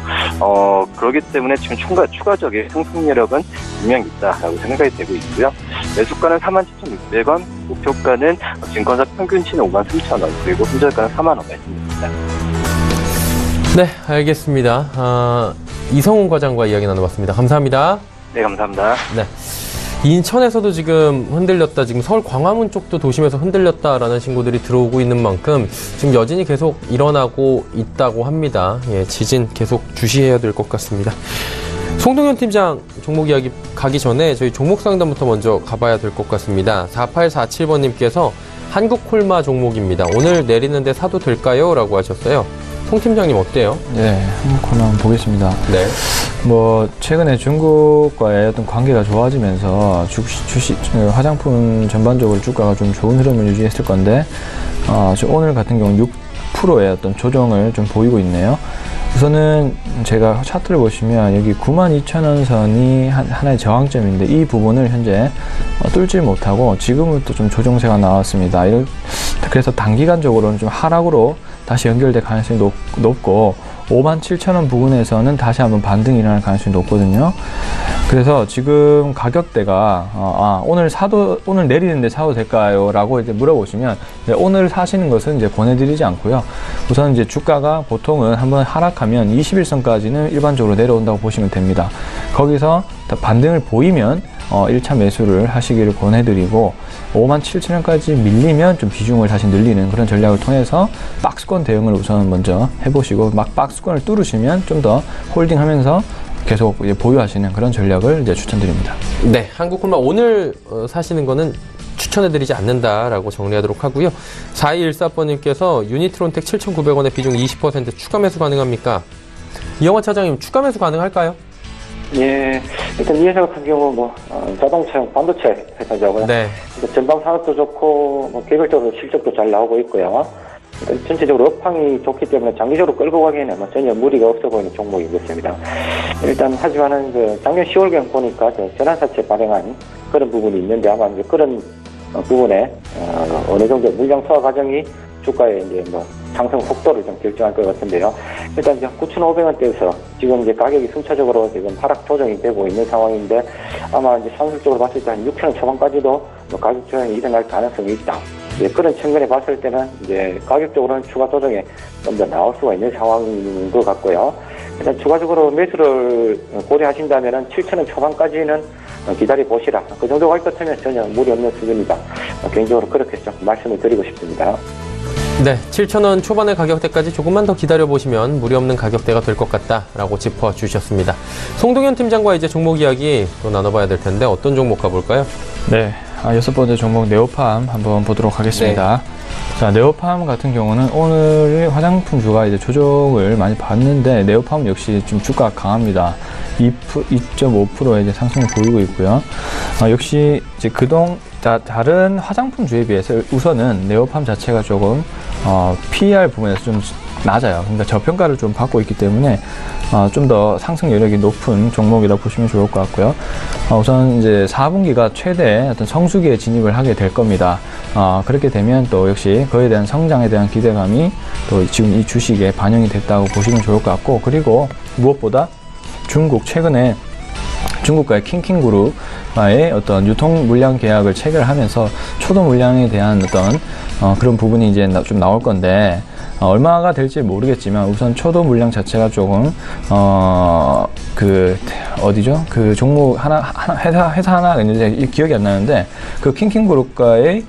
그렇기 때문에 지금 추가적인 상승 여력은 분명히 있다라고 생각이 되고 있고요. 매수가는 47,600원, 목표가는 증권사 평균치는 53,000원, 그리고 손절가는 4만원 말씀드립니다. 네, 알겠습니다. 이성훈 과장과 이야기 나눠봤습니다. 감사합니다. 네, 감사합니다. 네. 인천에서도 지금 흔들렸다, 지금 서울 광화문 쪽도 도심에서 흔들렸다라는 신고들이 들어오고 있는 만큼 지금 여진이 계속 일어나고 있다고 합니다. 예, 지진 계속 주시해야 될 것 같습니다. 송동현 팀장 종목 이야기 가기 전에 저희 종목 상담부터 먼저 가봐야 될 것 같습니다. 4847번님께서 한국콜마 종목입니다. 오늘 내리는데 사도 될까요? 라고 하셨어요. 송 팀장님 어때요? 네, 한국콜마 한번 보겠습니다. 네. 최근에 중국과의 어떤 관계가 좋아지면서 화장품 전반적으로 주가가 좀 좋은 흐름을 유지했을 건데, 오늘 같은 경우는 6%의 어떤 조정을 좀 보이고 있네요. 우선은 제가 차트를 보시면 여기 92,000원 선이 하나의 저항점인데 이 부분을 현재 뚫지 못하고 지금부터 좀 조정세가 나왔습니다. 그래서 단기간적으로는 좀 하락으로 다시 연결될 가능성이 높고 57,000원 부근에서는 다시 한번 반등이 일어날 가능성이 높거든요. 그래서 지금 가격대가 오늘 내리는데 사도 될까요? 라고 이제 물어보시면 오늘 사시는 것은 이제 권해드리지 않고요. 우선 이제 주가가 보통은 한번 하락하면 21선까지는 일반적으로 내려온다고 보시면 됩니다. 거기서 반등을 보이면 1차 매수를 하시기를 권해드리고 57,000원까지 밀리면 좀 비중을 다시 늘리는 그런 전략을 통해서 박스권 대응을 우선 먼저 해보시고 막 박스권을 뚫으시면 좀 더 홀딩하면서 계속 보유하시는 그런 전략을 이제 추천드립니다. 네, 한국콜마 오늘 사시는 거는 추천해드리지 않는다라고 정리하도록 하고요. 4214번님께서 유니트론텍 7,900원에 비중 20% 추가 매수 가능합니까? 이영환 차장님, 추가 매수 가능할까요? 예, 일단 이 회사 같은 경우 자동차용 반도체 회사죠. 네. 전방 산업도 좋고 개별적으로 실적도 잘 나오고 있고요. 일단 전체적으로 업황이 좋기 때문에 장기적으로 끌고 가기에는 전혀 무리가 없어 보이는 종목이겠습니다. 일단 하지만은 작년 10월경 보니까 전환사채 발행한 그런 부분이 있는데 아마 이제 그런 부분에 어느 정도 물량 소화 과정이 주가의 이제 상승 속도를 좀 결정할 것 같은데요. 일단 이제 9,500원대에서 지금 이제 가격이 순차적으로 지금 하락 조정이 되고 있는 상황인데 아마 이제 산술적으로 봤을 때 한 6,000원 초반까지도 가격 조정이 일어날 가능성이 있다. 그런 측면에 봤을 때는 이제 가격적으로는 추가 조정에 좀 더 나올 수가 있는 상황인 것 같고요. 일단 추가적으로 매수를 고려하신다면은 7,000원 초반까지는 기다려 보시라. 그 정도 할 것 같으면 전혀 무리 없는 수준이다. 개인적으로 그렇게 좀 말씀을 드리고 싶습니다. 네, 7,000원 초반의 가격대까지 조금만 더 기다려보시면 무리 없는 가격대가 될 것 같다라고 짚어주셨습니다. 송동현 팀장과 이제 종목 이야기 또 나눠봐야 될 텐데 어떤 종목 가볼까요? 네, 6번째 종목 네오팜 한번 보도록 하겠습니다. 네. 자, 네오팜 같은 경우는 오늘 화장품주가 이제 조정을 많이 받는데 네오팜 역시 좀 주가가 강합니다. 2.5%의 이제 상승을 보이고 있고요. 역시 이제 다른 화장품주에 비해서 우선은 네오팜 자체가 조금 PER 부분에서 좀 낮아요. 그러니까 저평가를 좀 받고 있기 때문에 좀 더 상승 여력이 높은 종목이라고 보시면 좋을 것 같고요. 우선 이제 4분기가 최대 어떤 성수기에 진입을 하게 될 겁니다. 그렇게 되면 또 역시 그에 대한 성장에 대한 기대감이 또 지금 이 주식에 반영이 됐다고 보시면 좋을 것 같고, 그리고 무엇보다 최근에 중국과의 킹킹그룹과의 어떤 유통 물량 계약을 체결하면서 초도 물량에 대한 어떤 그런 부분이 이제 좀 나올 건데 얼마가 될지 모르겠지만 우선 초도 물량 자체가 조금 그 종목 회사 하나 있는데 기억이 안 나는데 그 킹킹그룹과의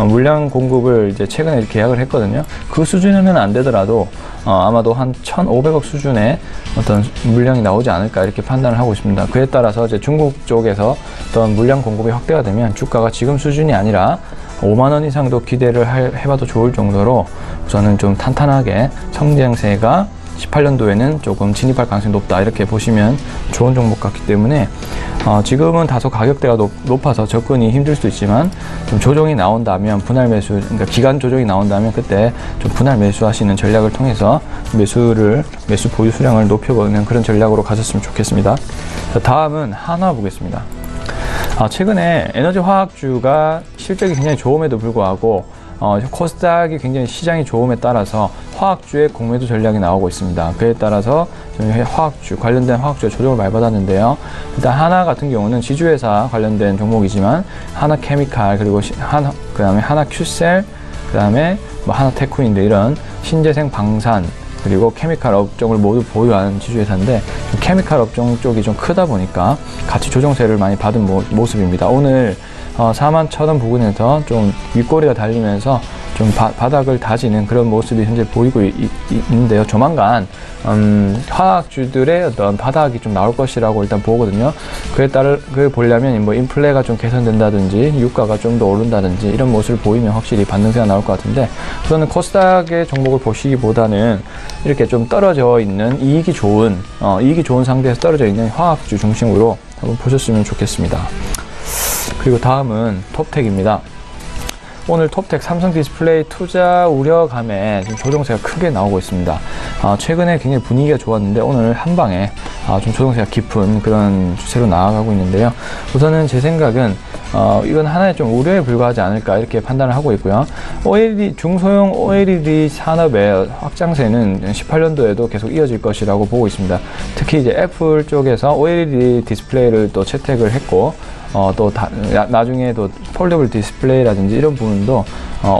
물량 공급을 이제 최근에 계약을 했거든요. 그 수준이면 안 되더라도 아마도 한 1,500억 수준의 어떤 물량이 나오지 않을까 이렇게 판단을 하고 있습니다. 그에 따라서 이제 중국 쪽에서 어떤 물량 공급이 확대가 되면 주가가 지금 수준이 아니라 5만 원 이상도 기대를 해봐도 좋을 정도로 저는 좀 탄탄하게 성장세가 18년도에는 조금 진입할 가능성이 높다 이렇게 보시면 좋은 종목 같기 때문에 지금은 다소 가격대가 높아서 접근이 힘들 수 있지만 좀 조정이 나온다면 분할 매수, 그러니까 기간 조정이 나온다면 그때 좀 분할 매수하시는 전략을 통해서 매수 보유 수량을 높여보는 그런 전략으로 가셨으면 좋겠습니다. 자, 다음은 한화 보겠습니다. 최근에 에너지 화학주가 실적이 굉장히 좋음에도 불구하고 코스닥이 굉장히 시장이 좋음에 따라서 화학주의 공매도 전략이 나오고 있습니다. 그에 따라서 관련된 화학주가 조정을 많이 받았는데요. 일단 하나 같은 경우는 지주회사 관련된 종목이지만 하나케미칼, 그리고 그다음에 하나큐셀, 그다음에 하나테크인데 이런 신재생 방산 그리고 케미칼 업종을 모두 보유한 지주회사인데 케미칼 업종 쪽이 좀 크다 보니까 같이 조정세를 많이 받은 모습입니다. 오늘 41,000원 부근에서 좀 윗꼬리가 달리면서 좀 바닥을 다지는 그런 모습이 현재 보이고 있는데요. 조만간 화학주들의 어떤 바닥이 좀 나올 것이라고 일단 보거든요. 그걸 보려면 뭐 인플레가 좀 개선된다든지 유가가 좀 더 오른다든지 이런 모습을 보이면 확실히 반등세가 나올 것 같은데, 우선은 코스닥의 종목을 보시기보다는 이렇게 좀 떨어져 있는 이익이 좋은 상태에서 떨어져 있는 화학주 중심으로 한번 보셨으면 좋겠습니다. 그리고 다음은 톱텍입니다. 오늘 톱텍 삼성디스플레이 투자 우려감에 지금 조정세가 크게 나오고 있습니다. 최근에 굉장히 분위기가 좋았는데 오늘 한방에 좀 조정세가 깊은 그런 추세로 나아가고 있는데요. 우선은 제 생각은 이건 하나의 좀 우려에 불과하지 않을까 이렇게 판단을 하고 있고요. 중소형 OLED 산업의 확장세는 18년도에도 계속 이어질 것이라고 보고 있습니다. 특히 이제 애플 쪽에서 OLED 디스플레이를 또 채택을 했고 또 나중에도 폴더블 디스플레이라든지 이런 부분도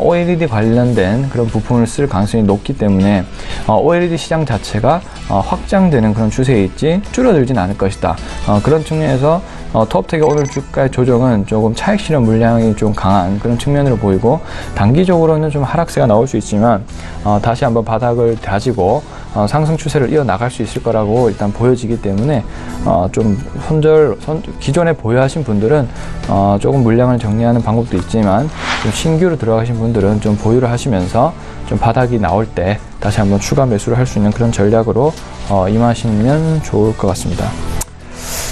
OLED 관련된 그런 부품을 쓸 가능성이 높기 때문에 OLED 시장 자체가 확장되는 그런 추세에 있지 줄어들진 않을 것이다. 그런 측면에서 투업텍의 오늘 주가의 조정은 조금 차익 실현 물량이 좀 강한 그런 측면으로 보이고, 단기적으로는 좀 하락세가 나올 수 있지만 다시 한번 바닥을 다지고 상승 추세를 이어나갈 수 있을 거라고 일단 보여지기 때문에 좀 기존에 보유하신 분들은 조금 물량을 정리하는 방법도 있지만, 좀 신규로 들어가신 분들은 좀 보유를 하시면서 좀 바닥이 나올 때 다시 한번 추가 매수를 할 수 있는 그런 전략으로 임하시면 좋을 것 같습니다.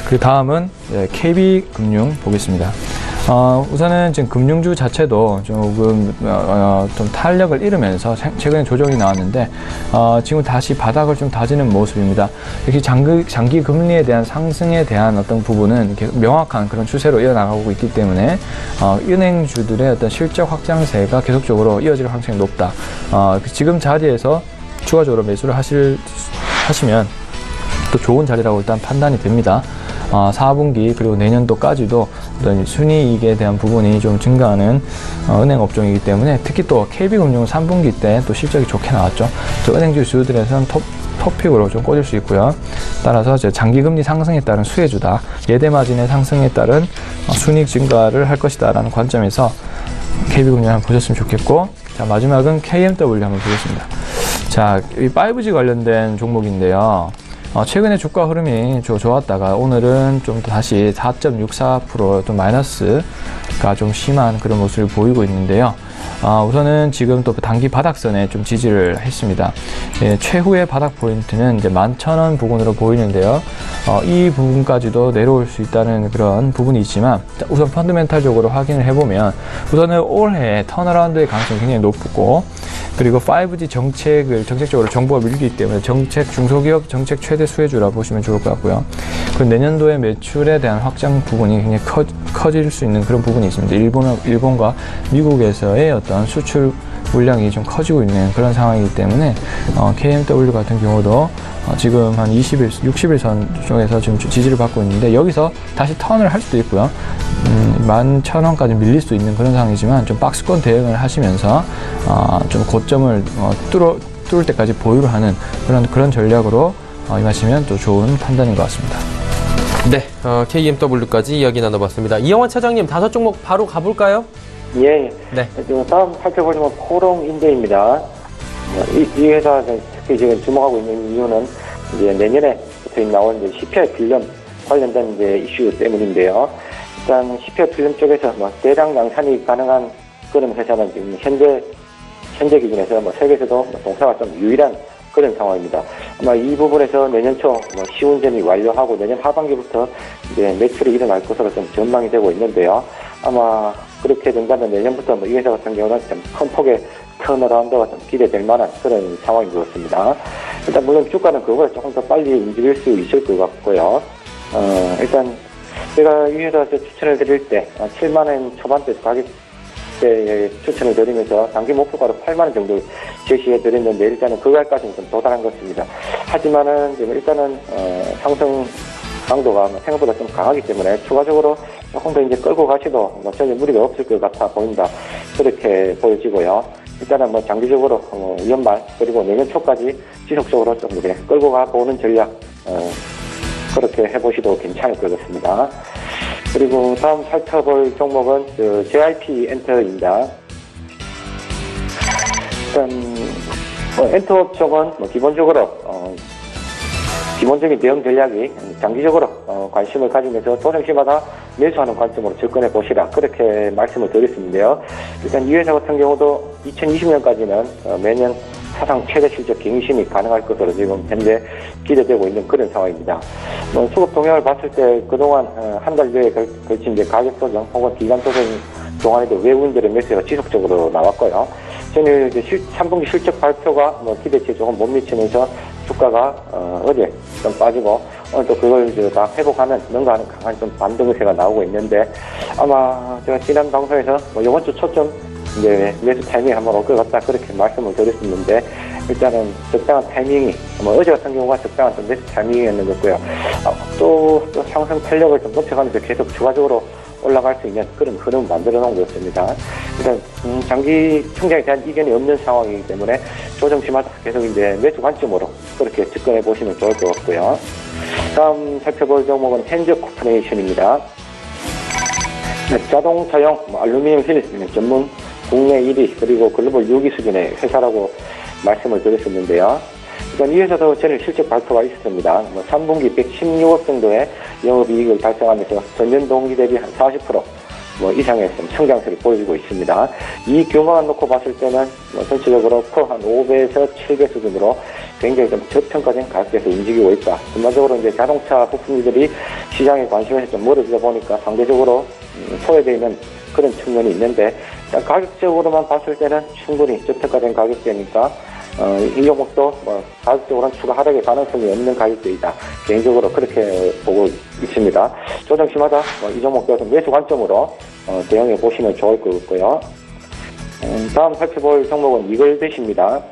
그 다음은 KB금융 보겠습니다. 우선은 지금 금융주 자체도 조금 좀 탄력을 잃으면서 최근에 조정이 나왔는데 지금 다시 바닥을 좀 다지는 모습입니다. 이렇게 장기 금리에 대한 상승에 대한 어떤 부분은 계속 명확한 그런 추세로 이어나가고 있기 때문에 은행주들의 어떤 실적 확장세가 계속적으로 이어질 가능성이 높다. 지금 자리에서 추가적으로 매수를 하시면 또 좋은 자리라고 일단 판단이 됩니다. 4분기 그리고 내년도까지도 어떤 순이익에 대한 부분이 좀 증가하는 은행 업종이기 때문에, 특히 또 KB금융은 3분기 때 또 실적이 좋게 나왔죠. 또 은행주 주들에서는 톱픽으로 좀 꽂을 수 있고요. 따라서 장기금리 상승에 따른 수혜주다, 예대마진의 상승에 따른 순이익 증가를 할 것이다 라는 관점에서 KB금융 한번 보셨으면 좋겠고, 자, 마지막은 KMW 한번 보겠습니다. 자, 이 5G 관련된 종목인데요. 최근에 주가 흐름이 좋았다가 오늘은 좀 다시 4.64% 좀 마이너스가 좀 심한 그런 모습을 보이고 있는데요. 우선은 지금 또 단기 바닥선에 좀 지지를 했습니다. 최후의 바닥 포인트는 이제 11,000원 부근으로 보이는데요. 이 부분까지도 내려올 수 있다는 그런 부분이 있지만, 우선 펀더멘탈적으로 확인을 해보면 우선은 올해 턴어라운드의 가능성이 굉장히 높고, 그리고 5G 정책적으로 정부가 밀기 때문에 중소기업 정책 최대 수혜주라 보시면 좋을 것 같고요. 그리고 내년도에 매출에 대한 확장 부분이 굉장히 커질 수 있는 그런 부분이 있습니다. 일본과 미국에서의 어떤 수출 물량이 좀 커지고 있는 그런 상황이기 때문에 KMW 같은 경우도 지금 한 60일 선 쪽에서 지금 지지를 받고 있는데, 여기서 다시 턴을 할 수도 있고요. 11,000원까지 밀릴 수 있는 그런 상황이지만 좀 박스권 대응을 하시면서 좀 고점을 뚫을 때까지 보유를 하는 그런 전략으로 임하시면 또 좋은 판단인 것 같습니다. 네, KMW까지 이야기 나눠봤습니다. 이영환 차장님, 5종목 바로 가볼까요? 예. 네. 다음 살펴보시면 코롱인대입니다. 이 회사 특히 지금 주목하고 있는 이유는 이제 내년에 나온 이제 CPI 필름 관련된 이제 이슈 때문인데요. 일단 CPI 필름 쪽에서 대량 양산이 가능한 그런 회사는 지금 현재 기준에서 세계에서도 동사가 좀 유일한 그런 상황입니다. 아마 이 부분에서 내년 초 시운전이 완료하고 내년 하반기부터 이제 매출이 일어날 것으로 좀 전망이 되고 있는데요. 아마 그렇게 된다면 내년부터 이 회사 같은 경우는 좀 큰 폭의 턴어라운드가 좀 기대될 만한 그런 상황인 것 같습니다. 일단 물론 주가는 그거보다 조금 더 빨리 움직일 수 있을 것 같고요. 일단 제가 이 회사 추천을 드릴 때 7만원 초반대 가격대에 추천을 드리면서 단기 목표가로 8만원 정도 제시해 드렸는데, 일단은 그거까지는 좀 도달한 것 같습니다. 하지만은 지금 일단은 상승 강도가 생각보다 좀 강하기 때문에 추가적으로 조금 더 이제 끌고 가시도 전혀 무리가 없을 것 같아 보인다, 그렇게 보여지고요. 일단은 장기적으로 연말 그리고 내년 초까지 지속적으로 좀 이렇게 끌고 가보는 전략 그렇게 해보시도 괜찮을 것 같습니다. 그리고 다음 살펴볼 종목은 JIP 엔터입니다. 일단 엔터 업종은 기본적인 대응 전략이 장기적으로 관심을 가지면서 도정시마다 매수하는 관점으로 접근해 보시라, 그렇게 말씀을 드렸는데요. 일단 이 회사 같은 경우도 2020년까지는 매년 사상 최대 실적 갱신이 가능할 것으로 지금 현재 기대되고 있는 그런 상황입니다. 수급 동향을 봤을 때 그동안 한 달여에 걸친 이제 가격 조정 혹은 기간 조정 동안에도 외국인들의 매수가 지속적으로 나왔고요. 저는 이제 3분기 실적 발표가 기대치에 조금 못 미치면서 주가가 어제 좀 빠지고 오늘 또 그걸 이제 다 회복하는 능가하는 강한 좀 반등세가 나오고 있는데, 아마 제가 지난 방송에서 이번 주 초점 이제 매수 타이밍이 한번 올 것 같다 그렇게 말씀을 드렸었는데 일단은 적당한 타이밍이 어제 같은 경우가 적당한 좀 매수 타이밍이었는 거고요. 또 상승 탄력을 좀 높여가면서 계속 추가적으로 올라갈 수 있는 그런 흐름을 만들어 놓은 것입니다. 일단 장기 총장에 대한 이견이 없는 상황이기 때문에 조정시마다 계속 이제 매수 관점으로 그렇게 접근해 보시면 좋을 것 같고요. 다음 살펴볼 종목은 핸즈 코퍼레이션입니다. 자동차용 알루미늄 휠 전문 국내 1위 그리고 글로벌 6위 수준의 회사라고 말씀을 드렸었는데요. 일단 이 회사도 전일 실적 발표가 있었습니다. 3분기 116억 정도의 영업이익을 달성하면서 전년 동기 대비 한 40% 이상의 성장세를 보여주고 있습니다. 이 규모만 놓고 봤을 때는 전체적으로 한 5배에서 7배 수준으로 굉장히 좀 저평가된 가격대에서 움직이고 있다. 전반적으로 이제 자동차 부품들이 시장의 관심에서 좀 멀어지다 보니까 상대적으로 소외되어 있는 그런 측면이 있는데 가격적으로만 봤을 때는 충분히 저평가된 가격대니까 이 종목도 가격적으로는 추가 하락의 가능성이 없는 가격대이다. 개인적으로 그렇게 보고 있습니다. 조정시마다 이 종목도 좀 매수 관점으로 대응해 보시면 좋을 것 같고요. 다음 살펴볼 종목은 이글댓입니다.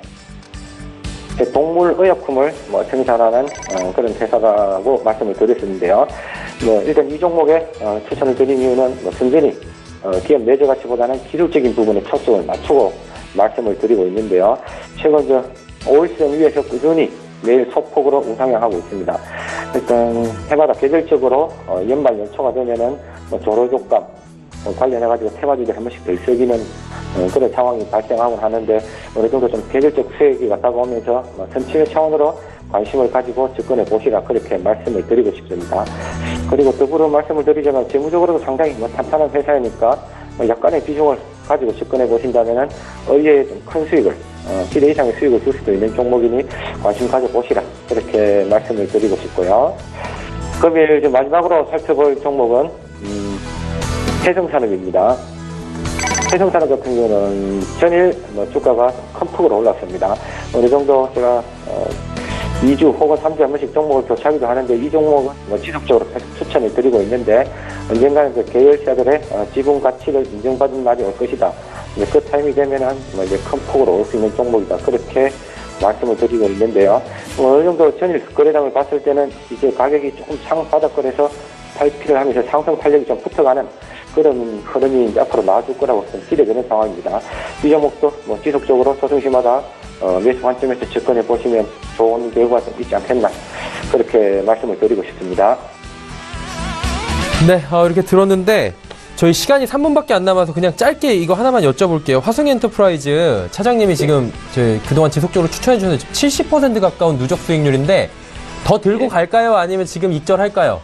동물 의약품을 생산하는 그런 회사라고 말씀을 드렸었는데요. 일단 이 종목에 추천을 드린 이유는 순전히 기업 매저 가치보다는 기술적인 부분에 초점을 맞추고 말씀을 드리고 있는데요. 최근 오일선 위에서 꾸준히 매일 소폭으로 우상향하고 있습니다. 일단 해마다 계절적으로 연말 연초가 되면은 조로족감 관련해가지고 테마주들이 한 번씩 들썩이는 그런 상황이 발생하곤 하는데 어느 정도 좀 계절적 수익이 다가오면서 선취의 차원으로 관심을 가지고 접근해 보시라 그렇게 말씀을 드리고 싶습니다. 그리고 더불어 말씀을 드리자면 재무적으로도 상당히 탄탄한 회사이니까 약간의 비중을 가지고 접근해 보신다면은 의외의 좀 큰 수익을 기대 이상의 수익을 줄 수도 있는 종목이니 관심 가져보시라 그렇게 말씀을 드리고 싶고요. 금일 마지막으로 살펴볼 종목은 해성산업입니다. 해성산업 같은 경우는 전일 주가가 큰 폭으로 올랐습니다. 어느 정도 제가 2주 혹은 3주에 한 번씩 종목을 교체하기도 하는데 이 종목은 지속적으로 추천을 드리고 있는데 언젠가는 그 계열사들의 지분 가치를 인정받은 날이 올 것이다. 그 타임이 되면은 이제 큰 폭으로 올 수 있는 종목이다. 그렇게 말씀을 드리고 있는데요. 어느 정도 전일 거래량을 봤을 때는 이제 가격이 조금 상바닥거려서 탈피를 하면서 상승 탄력이 좀 붙어가는 그런 흐름이 이제 앞으로 나아질 거라고 좀 기대되는 상황입니다. 이 종목도 지속적으로 조정시마다 매수 관점에서 접근해 보시면 좋은 결과가 좀 있지 않겠나 그렇게 말씀을 드리고 싶습니다. 네, 이렇게 들었는데 저희 시간이 3분밖에 안 남아서 그냥 짧게 이거 하나만 여쭤볼게요. 화성엔터프라이즈 차장님이 지금 그동안 지속적으로 추천해 주는 70% 가까운 누적 수익률인데 더 들고 갈까요? 아니면 지금 익절할까요?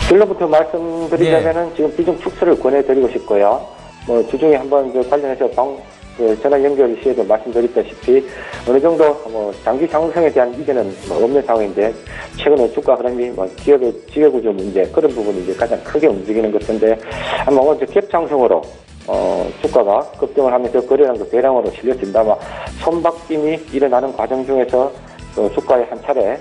결론부터 말씀드리자면은 지금 비중 축소를 권해드리고 싶고요. 주중에 한번 관련해서 전화 연결 시에도 말씀드렸다시피 어느 정도 장기 상승에 대한 이견은 없는 상황인데 최근에 주가 흐름이 기업의 지배구조 문제 그런 부분이 이제 가장 크게 움직이는 것 같은데 아마 오늘 갭 상승으로 주가가 급등을 하면서 거래량도 대량으로 실려진다. 아마 손바뀜이 일어나는 과정 중에서 주가에 한 차례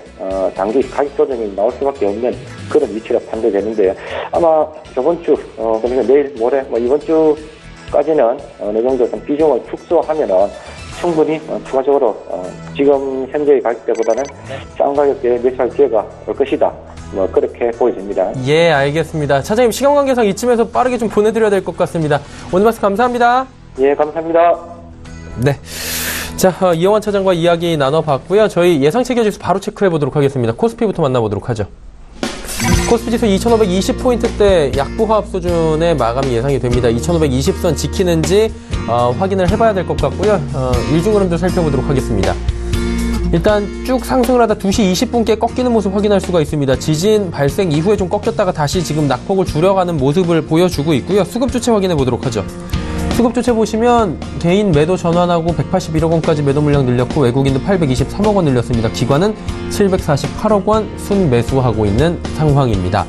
단기 가격 조정이 나올 수밖에 없는 그런 위치라 판단되는데 아마 저번 주 그러니까 내일 모레 이번 주까지는 어느 정도 좀 비중을 축소하면은 충분히 추가적으로 지금 현재의 가격대보다는 싼 가격대에 매수할 기회가 올 것이다. 그렇게 보여집니다. 예, 알겠습니다. 차장님 시간 관계상 이쯤에서 빠르게 좀 보내드려야 될 것 같습니다. 오늘 말씀 감사합니다. 예, 감사합니다. 네. 자, 이영환 차장과 이야기 나눠봤고요. 저희 예상치 기준에서 바로 체크해보도록 하겠습니다. 코스피부터 만나보도록 하죠. 코스피 지수 2520포인트대 약부하합 수준의 마감이 예상이 됩니다. 2520선 지키는지 확인을 해봐야 될 것 같고요. 일중 흐름도 살펴보도록 하겠습니다. 일단 쭉 상승을 하다 2시 20분께 꺾이는 모습 확인할 수가 있습니다. 지진 발생 이후에 좀 꺾였다가 다시 지금 낙폭을 줄여가는 모습을 보여주고 있고요. 수급 주체 확인해 보도록 하죠. 수급 주체 보시면 개인 매도 전환하고 181억 원까지 매도 물량 늘렸고 외국인도 823억 원 늘렸습니다. 기관은 748억 원 순매수하고 있는 상황입니다.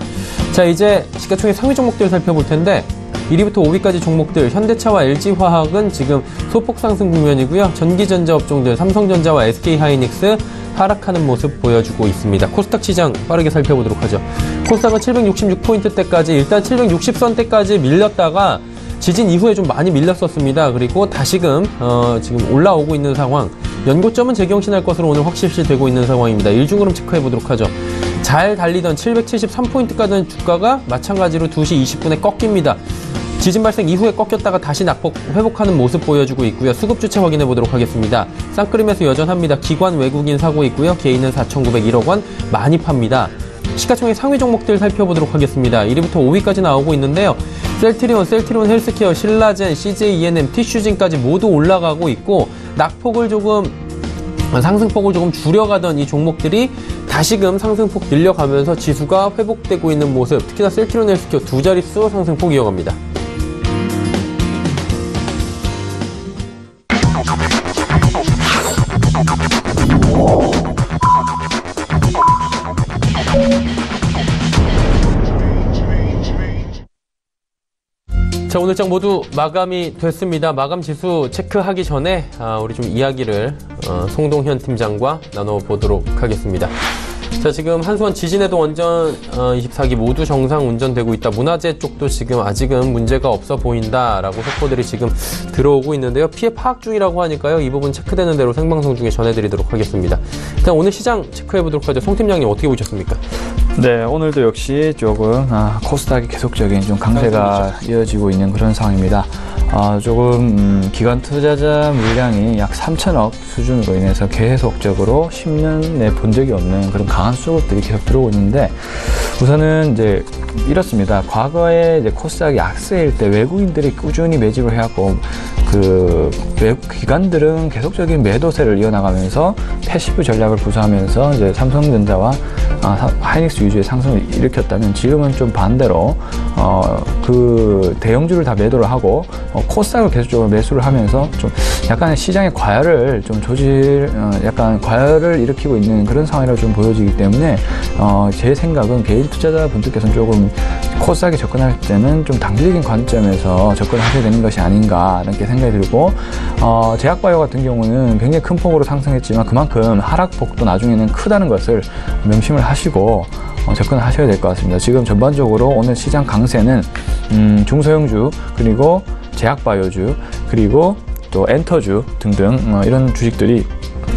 자, 이제 시가총액 상위 종목들 살펴볼 텐데 1위부터 5위까지 종목들 현대차와 LG화학은 지금 소폭 상승 국면이고요. 전기전자 업종들 삼성전자와 SK하이닉스 하락하는 모습 보여주고 있습니다. 코스닥 시장 빠르게 살펴보도록 하죠. 코스닥은 766포인트대까지 일단 760선대까지 밀렸다가 지진 이후에 좀 많이 밀렸었습니다. 그리고 다시금 지금 올라오고 있는 상황. 연고점은 재경신할 것으로 오늘 확실시 되고 있는 상황입니다. 일중으로 체크해 보도록 하죠. 잘 달리던 773포인트 가던 주가가 마찬가지로 2시 20분에 꺾입니다. 지진 발생 이후에 꺾였다가 다시 낙폭 회복하는 모습 보여주고 있고요. 수급 주체 확인해 보도록 하겠습니다. 쌍끌이 매수 여전합니다. 기관 외국인 사고 있고요. 개인은 4,901억 원 많이 팝니다. 시가총액 상위 종목들 살펴보도록 하겠습니다. 1위부터 5위까지 나오고 있는데요. 셀트리온 헬스케어, 신라젠, CJ ENM, 티슈진까지 모두 올라가고 있고 상승폭을 조금 줄여가던 이 종목들이 다시금 상승폭 늘려가면서 지수가 회복되고 있는 모습. 특히나 셀트리온 헬스케어 두 자릿수 상승폭 이어갑니다. 자, 오늘 장 모두 마감이 됐습니다. 마감 지수 체크하기 전에 우리 좀 이야기를 송동현 팀장과 나눠보도록 하겠습니다. 자, 지금 한수원 지진해도 원전 24기 모두 정상 운전되고 있다. 문화재 쪽도 지금 아직은 문제가 없어 보인다라고 속보들이 지금 들어오고 있는데요. 피해 파악 중이라고 하니까요. 이 부분 체크되는 대로 생방송 중에 전해드리도록 하겠습니다. 일단 오늘 시장 체크해보도록 하죠. 송 팀장님 어떻게 보셨습니까? 네, 오늘도 역시 조금 코스닥이 계속적인 좀 강세가 이어지고 있는 그런 상황입니다. 조금 기관 투자자 물량이 약 3천억 수준으로 인해서 계속적으로 10년 내 본 적이 없는 그런 강한 수급들이 계속 들어오고 있는데, 우선은 이제 이렇습니다. 과거에 이제 코스닥이 약세일 때 외국인들이 꾸준히 매집을 해왔고, 외국 기관들은 계속적인 매도세를 이어나가면서 패시브 전략을 구사하면서 이제 삼성전자와 하이닉스 위주의 상승을 일으켰다면, 지금은 좀 반대로 그 대형주를 다 매도를 하고 코스닥을 계속적으로 매수를 하면서 좀 약간 시장의 과열을 좀 약간 과열을 일으키고 있는 그런 상황이라고 좀 보여지기 때문에 제 생각은 개인 투자자분들께서는 조금 코스닥에 접근할 때는 좀 단기적인 관점에서 접근하셔야 되는 것이 아닌가 이렇게 생각이 들고, 제약바이오 같은 경우는 굉장히 큰 폭으로 상승했지만 그만큼 하락폭도 나중에는 크다는 것을 명심을 하시고 접근을 하셔야 될 것 같습니다. 지금 전반적으로 오늘 시장 강세는 중소형주, 그리고 제약바이오주, 그리고 또 엔터주 등등 이런 주식들이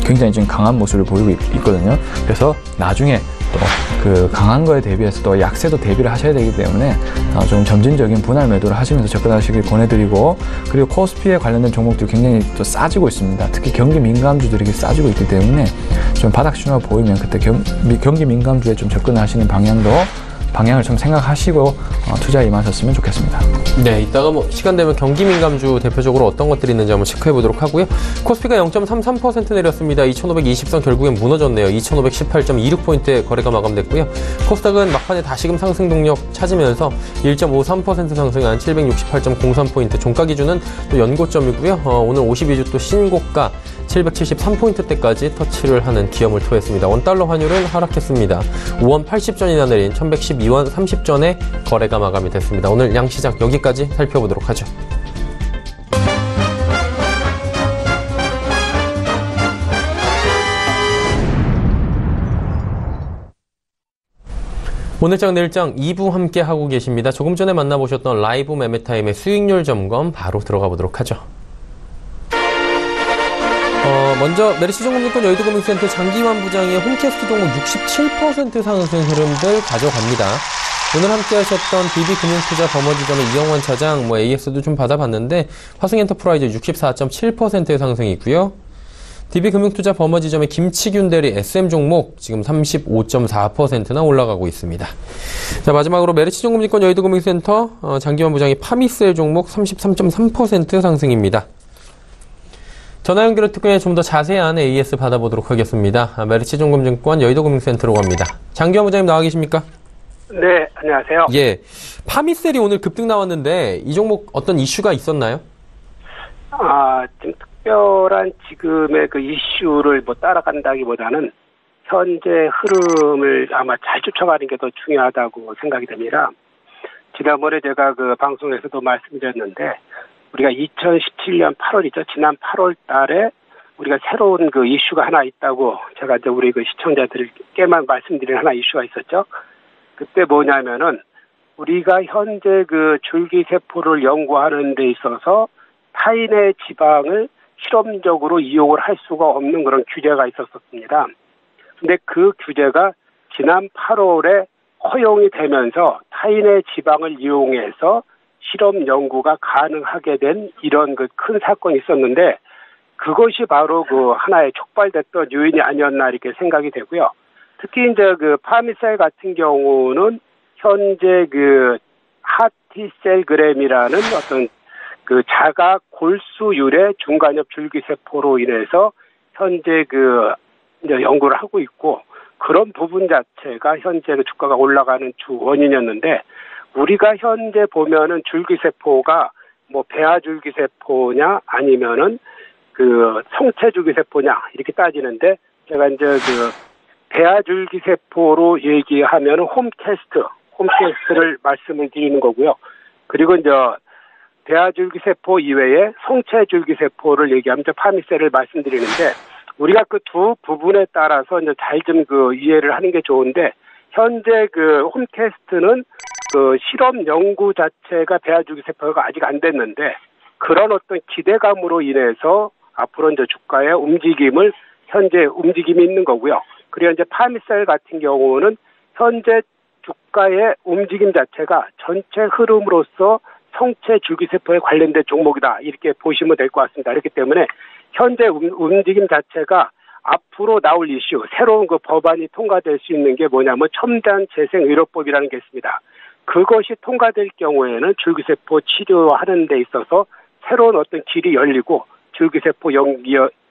굉장히 지금 강한 모습을 보이고 있거든요. 그래서 나중에 또 그 강한 거에 대비해서 또 약세도 대비를 하셔야 되기 때문에 좀 점진적인 분할 매도를 하시면서 접근하시길 권해드리고, 그리고 코스피에 관련된 종목들이 굉장히 또 싸지고 있습니다. 특히 경기 민감주들이 싸지고 있기 때문에 좀 바닥 신호가 보이면 그때 경기 민감주에 좀 접근하시는 방향을 좀 생각하시고 투자에 임하셨으면 좋겠습니다. 네, 이따가 시간 되면 경기 민감주 대표적으로 어떤 것들이 있는지 한번 체크해 보도록 하고요. 코스피가 0.33% 내렸습니다. 2520선 결국엔 무너졌네요. 2518.26포인트에 거래가 마감됐고요. 코스닥은 막판에 다시금 상승 동력 찾으면서 1.53% 상승한 768.03포인트, 종가 기준은 또 연고점이고요. 오늘 52주 또 신고가 773포인트대까지 터치를 하는 기염을 토했습니다. 원달러 환율은 하락했습니다. 5원 80전이나 내린 1112원 30전에 거래가 마감이 됐습니다. 오늘 양시장 여기까지 살펴보도록 하죠. 오늘장 내일장 2부 함께 하고 계십니다. 조금 전에 만나보셨던 라이브 매매타임의 수익률 점검 바로 들어가 보도록 하죠. 먼저 메리츠증권증권 여의도금융센터 장기환 부장의 홈캐스트 종목 67% 상승 흐름들 가져갑니다. 오늘 함께 하셨던 DB금융투자 버머지점의 이영원 차장, AS도 좀 받아봤는데 화승엔터프라이즈 64.7%의 상승이 있고요. DB금융투자 버머지점의 김치균 대리 SM 종목 지금 35.4%나 올라가고 있습니다. 자, 마지막으로 메리츠증권증권 여의도금융센터 장기환 부장의 파미셀 종목 33.3% 상승입니다. 전화 연결을 통해 좀 더 자세한 AS 받아보도록 하겠습니다. 메리츠증권증권 여의도금융센터로 갑니다. 장기환 부장님 나와 계십니까? 네, 안녕하세요. 예, 파미셀이 오늘 급등 나왔는데 이 종목 어떤 이슈가 있었나요? 좀 특별한 지금의 그 이슈를 따라간다기보다는 현재 흐름을 아마 잘 쫓아가는 게 더 중요하다고 생각이 됩니다. 지난번에 제가 그 방송에서도 말씀드렸는데, 우리가 2017년 8월이죠. 지난 8월 달에 우리가 새로운 그 이슈가 하나 있다고 제가 이제 우리 그 시청자들께만 말씀드린 하나 이슈가 있었죠. 그때 뭐냐면은 우리가 현재 그 줄기세포를 연구하는 데 있어서 타인의 지방을 실험적으로 이용을 할 수가 없는 그런 규제가 있었습니다. 근데 그 규제가 지난 8월에 허용이 되면서 타인의 지방을 이용해서 실험 연구가 가능하게 된 이런 그 큰 사건이 있었는데 그것이 바로 그 하나의 촉발됐던 요인이 아니었나 이렇게 생각이 되고요. 특히 이제 그 파미셀 같은 경우는 현재 그 하티셀그램이라는 어떤 그 자가 골수율의 중간엽 줄기세포로 인해서 현재 그 이제 연구를 하고 있고 그런 부분 자체가 현재 그 주가가 올라가는 주 원인이었는데 우리가 현재 보면은 줄기세포가 뭐 배아줄기세포냐 아니면은 그 성체줄기세포냐 이렇게 따지는데 제가 이제 그 배아줄기세포로 얘기하면은 홈캐스트를 말씀을 드리는 거고요. 그리고 이제 배아줄기세포 이외에 성체줄기세포를 얘기하면 이제 파미셀을 말씀드리는데 우리가 그 두 부분에 따라서 이제 잘 좀 그 이해를 하는 게 좋은데 현재 그 홈캐스트는 그 실험 연구 자체가 배아줄기세포가 아직 안 됐는데 그런 어떤 기대감으로 인해서 앞으로 이제 주가의 움직임을 현재 움직임이 있는 거고요. 그리고 이제 파미셀 같은 경우는 현재 주가의 움직임 자체가 전체 흐름으로서 성체 줄기세포에 관련된 종목이다. 이렇게 보시면 될 것 같습니다. 그렇기 때문에 현재 움직임 자체가 앞으로 나올 이슈, 새로운 그 법안이 통과될 수 있는 게 뭐냐면 첨단 재생의료법이라는 게 있습니다. 그것이 통과될 경우에는 줄기세포 치료하는 데 있어서 새로운 어떤 길이 열리고 줄기세포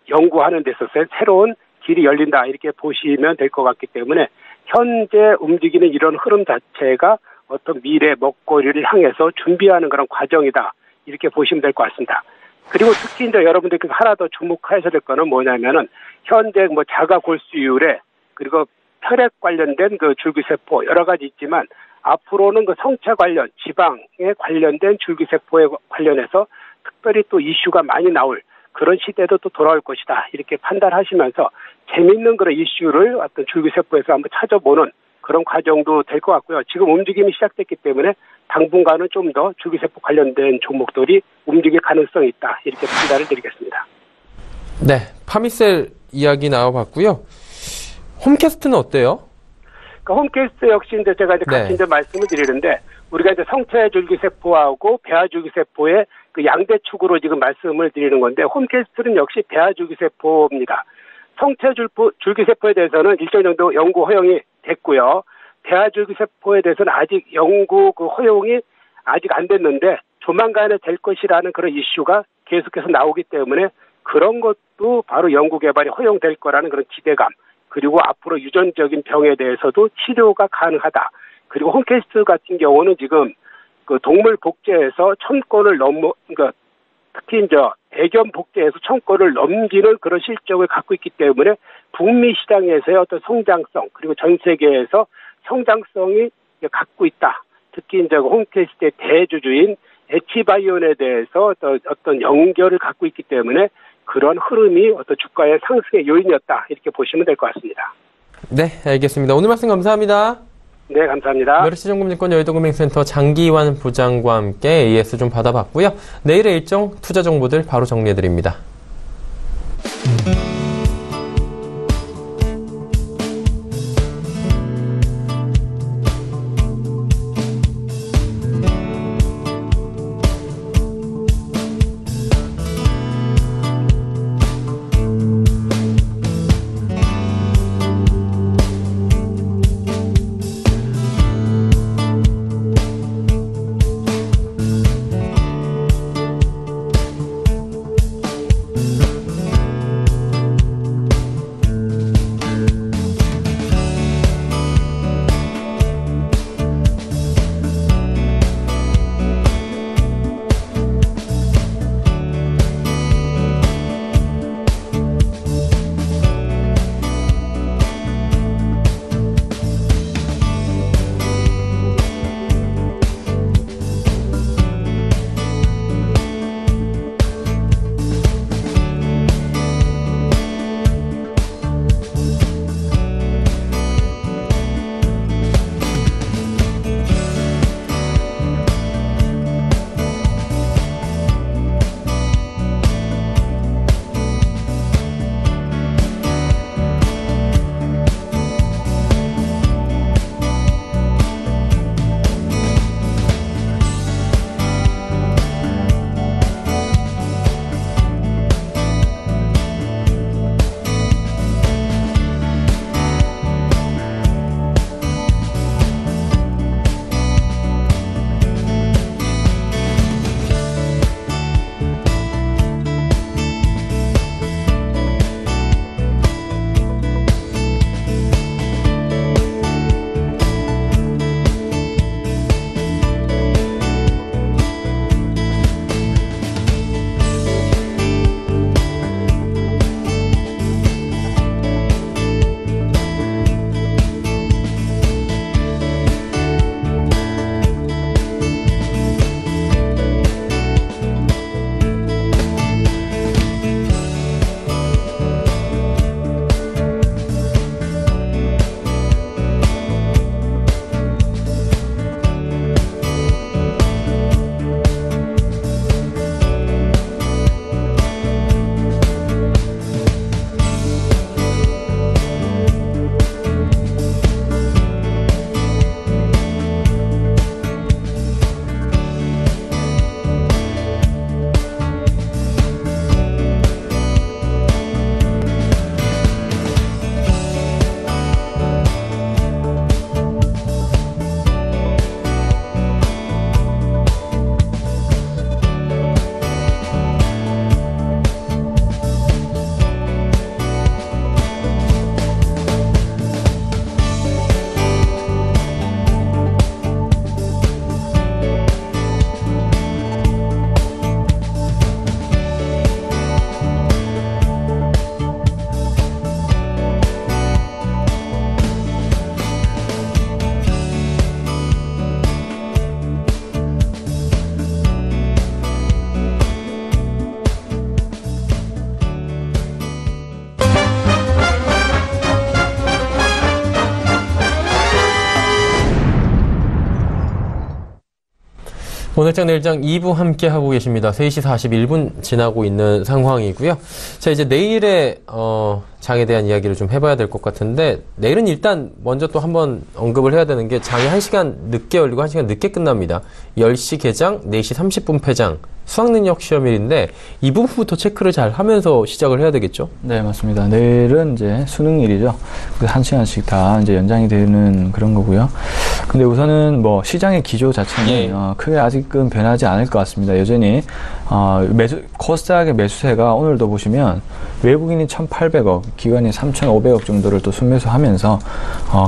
연구하는 데 있어서 새로운 길이 열린다. 이렇게 보시면 될 것 같기 때문에 현재 움직이는 이런 흐름 자체가 어떤 미래 먹거리를 향해서 준비하는 그런 과정이다. 이렇게 보시면 될 것 같습니다. 그리고 특히 이제 여러분들께서 하나 더 주목하셔야 될 거는 뭐냐면은 현재 뭐 자가골수율에 그리고 혈액 관련된 그 줄기세포 여러 가지 있지만 앞으로는 그 성체 관련 지방에 관련된 줄기세포에 관련해서 특별히 또 이슈가 많이 나올 그런 시대도 또 돌아올 것이다. 이렇게 판단하시면서 재미있는 그런 이슈를 어떤 줄기세포에서 한번 찾아보는 그런 과정도 될 것 같고요. 지금 움직임이 시작됐기 때문에 당분간은 좀 더 줄기세포 관련된 종목들이 움직일 가능성이 있다. 이렇게 판단을 드리겠습니다. 네, 파미셀 이야기 나와봤고요. 홈캐스트는 어때요? 그러니까 홈캐스트 역시 이제 제가 이제 같이 이제 말씀을 드리는데 우리가 이제 성체 줄기세포하고 배아 줄기세포의 그 양대 축으로 지금 말씀을 드리는 건데 홈캐스트는 역시 배아 줄기세포입니다. 성체 줄기세포에 대해서는 일정 정도 연구 허용이 됐고요. 배아 줄기세포에 대해서는 아직 연구 그 허용이 아직 안 됐는데 조만간에 될 것이라는 그런 이슈가 계속해서 나오기 때문에 그런 것도 바로 연구 개발이 허용될 거라는 그런 기대감 그리고 앞으로 유전적인 병에 대해서도 치료가 가능하다. 그리고 홈캐스트 같은 경우는 지금 그 동물 복제에서 1000건을 그러니까 특히 이제 대견 복제에서 1000건을 넘기는 그런 실적을 갖고 있기 때문에 북미 시장에서의 어떤 성장성 그리고 전 세계에서 성장성이 갖고 있다. 특히 이제 홈캐스트의 대주주인 에치바이온에 대해서 어떤 연결을 갖고 있기 때문에 그런 흐름이 어떤 주가의 상승의 요인이었다. 이렇게 보시면 될 것 같습니다. 네, 알겠습니다. 오늘 말씀 감사합니다. 네, 감사합니다. 메르시증권증권 여의도금융센터 장기환 부장과 함께 AS 좀 받아봤고요. 내일의 일정 투자 정보들 바로 정리해드립니다. 오늘장 내일장 2부 함께 하고 계십니다. 3시 41분 지나고 있는 상황이고요. 자, 이제 내일의 장에 대한 이야기를 좀 해봐야 될 것 같은데, 내일은 일단 먼저 또 한번 언급을 해야 되는 게 장이 1시간 늦게 열리고 1시간 늦게 끝납니다. 10시 개장, 4시 30분 폐장, 수학능력 시험일인데 이 부분부터 체크를 잘 하면서 시작을 해야 되겠죠? 네, 맞습니다. 내일은 이제 수능일이죠. 그래서 1시간씩 다 이제 연장이 되는 그런 거고요. 근데 우선은 뭐 시장의 기조 자체는 크게 아직은 변하지 않을 것 같습니다. 여전히 코스닥의 매수세가 오늘도 보시면 외국인이 1,800억, 기관이 3,500억 정도를 또 순매수하면서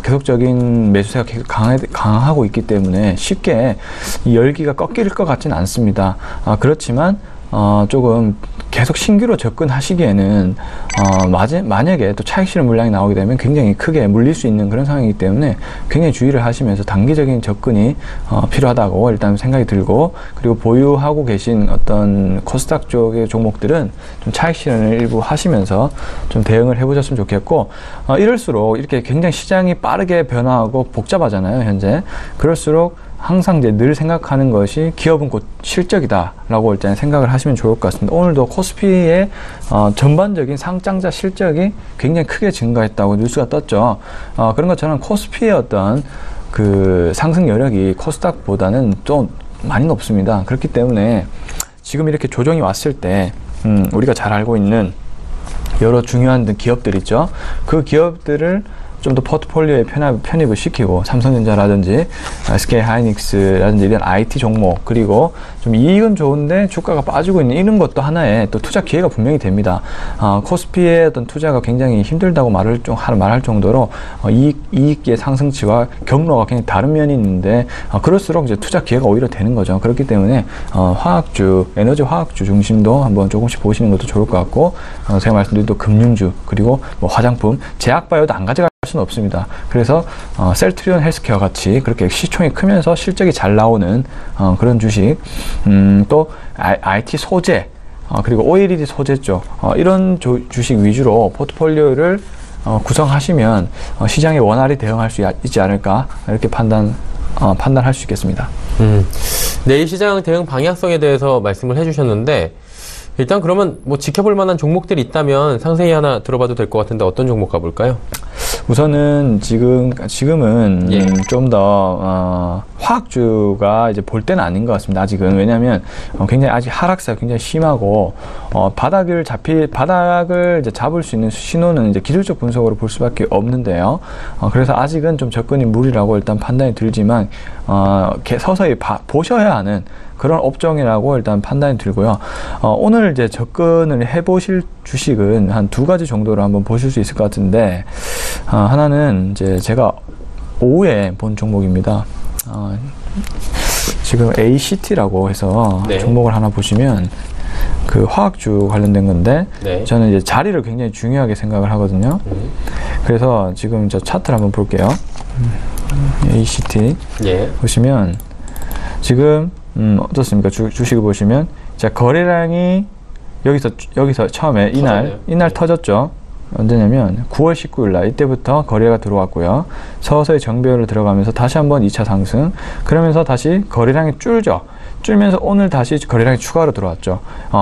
계속적인 매수세가 계속 강하고 있기 때문에 쉽게 이 열기가 꺾일 것 같지는 않습니다. 그렇지만 조금 계속 신규로 접근하시기에는 만약에 또 차익 실현 물량이 나오게 되면 굉장히 크게 물릴 수 있는 그런 상황이기 때문에 굉장히 주의를 하시면서 단기적인 접근이 필요하다고 일단 생각이 들고, 그리고 보유하고 계신 어떤 코스닥 쪽의 종목들은 좀 차익 실현을 일부 하시면서 좀 대응을 해보셨으면 좋겠고, 이럴수록 이렇게 굉장히 시장이 빠르게 변화하고 복잡하잖아요, 현재. 그럴수록 항상 이제 늘 생각하는 것이 기업은 곧 실적이다라고 일단 생각을 하시면 좋을 것 같습니다. 오늘도 코스피의 전반적인 상장자 실적이 굉장히 크게 증가했다고 뉴스가 떴죠. 그런 것처럼 코스피의 어떤 그 상승 여력이 코스닥보다는 좀 많이 높습니다. 그렇기 때문에 지금 이렇게 조정이 왔을 때 우리가 잘 알고 있는 여러 중요한 기업들 있죠. 그 기업들을 좀 더 포트폴리오에 편입을 시키고, 삼성전자라든지 SK 하이닉스라든지 이런 IT 종목, 그리고 좀 이익은 좋은데 주가가 빠지고 있는 이런 것도 하나의 또 투자 기회가 분명히 됩니다. 코스피의 어떤 투자가 굉장히 힘들다고 말할 정도로 이익의 상승치와 경로가 굉장히 다른 면이 있는데, 그럴수록 이제 투자 기회가 오히려 되는 거죠. 그렇기 때문에 화학주, 에너지 화학주 중심도 한번 조금씩 보시는 것도 좋을 것 같고, 제가 말씀드린 또 금융주, 그리고 뭐 화장품, 제약바이오도 안 가져갈 수는 없습니다. 그래서 셀트리온 헬스케어 같이 그렇게 시총이 크면서 실적이 잘 나오는 그런 주식, 또 IT 소재, 그리고 OLED 소재 쪽, 이런 주식 위주로 포트폴리오를 구성하시면 시장에 원활히 대응할 수 있지 않을까, 이렇게 판단할 수 있겠습니다. 내일 시장 대응 방향성에 대해서 말씀을 해주셨는데, 일단 그러면 뭐 지켜볼 만한 종목들이 있다면 상세히 하나 들어봐도 될 것 같은데 어떤 종목 가볼까요? 우선은 지금은 좀 더 화학주가 이제 볼 때는 아닌 것 같습니다. 아직은. 왜냐하면 굉장히 아직 하락세가 굉장히 심하고, 바닥을 이제 잡을 수 있는 신호는 이제 기술적 분석으로 볼 수밖에 없는데요. 그래서 아직은 좀 접근이 무리라고 일단 판단이 들지만, 서서히 보셔야 하는 그런 업종이라고 일단 판단이 들고요. 오늘 이제 접근을 해보실 주식은 한 2가지 정도로 한번 보실 수 있을 것 같은데, 하나는 이제 제가 오후에 본 종목입니다. 지금 ACT라고 해서 종목을 하나 보시면 그 화학주 관련된 건데, 저는 이제 자리를 굉장히 중요하게 생각을 하거든요. 그래서 지금 저 차트를 한번 볼게요. ACT 보시면 지금 어떻습니까? 주식을 보시면, 자, 거래량이 여기서 처음에 이날 터졌죠. 언제냐면 9월 19일 날 이때부터 거래가 들어왔고요. 서서히 정배열로 들어가면서 다시 한번 2차 상승, 그러면서 다시 거래량이 줄면서 오늘 다시 거래량이 추가로 들어왔죠.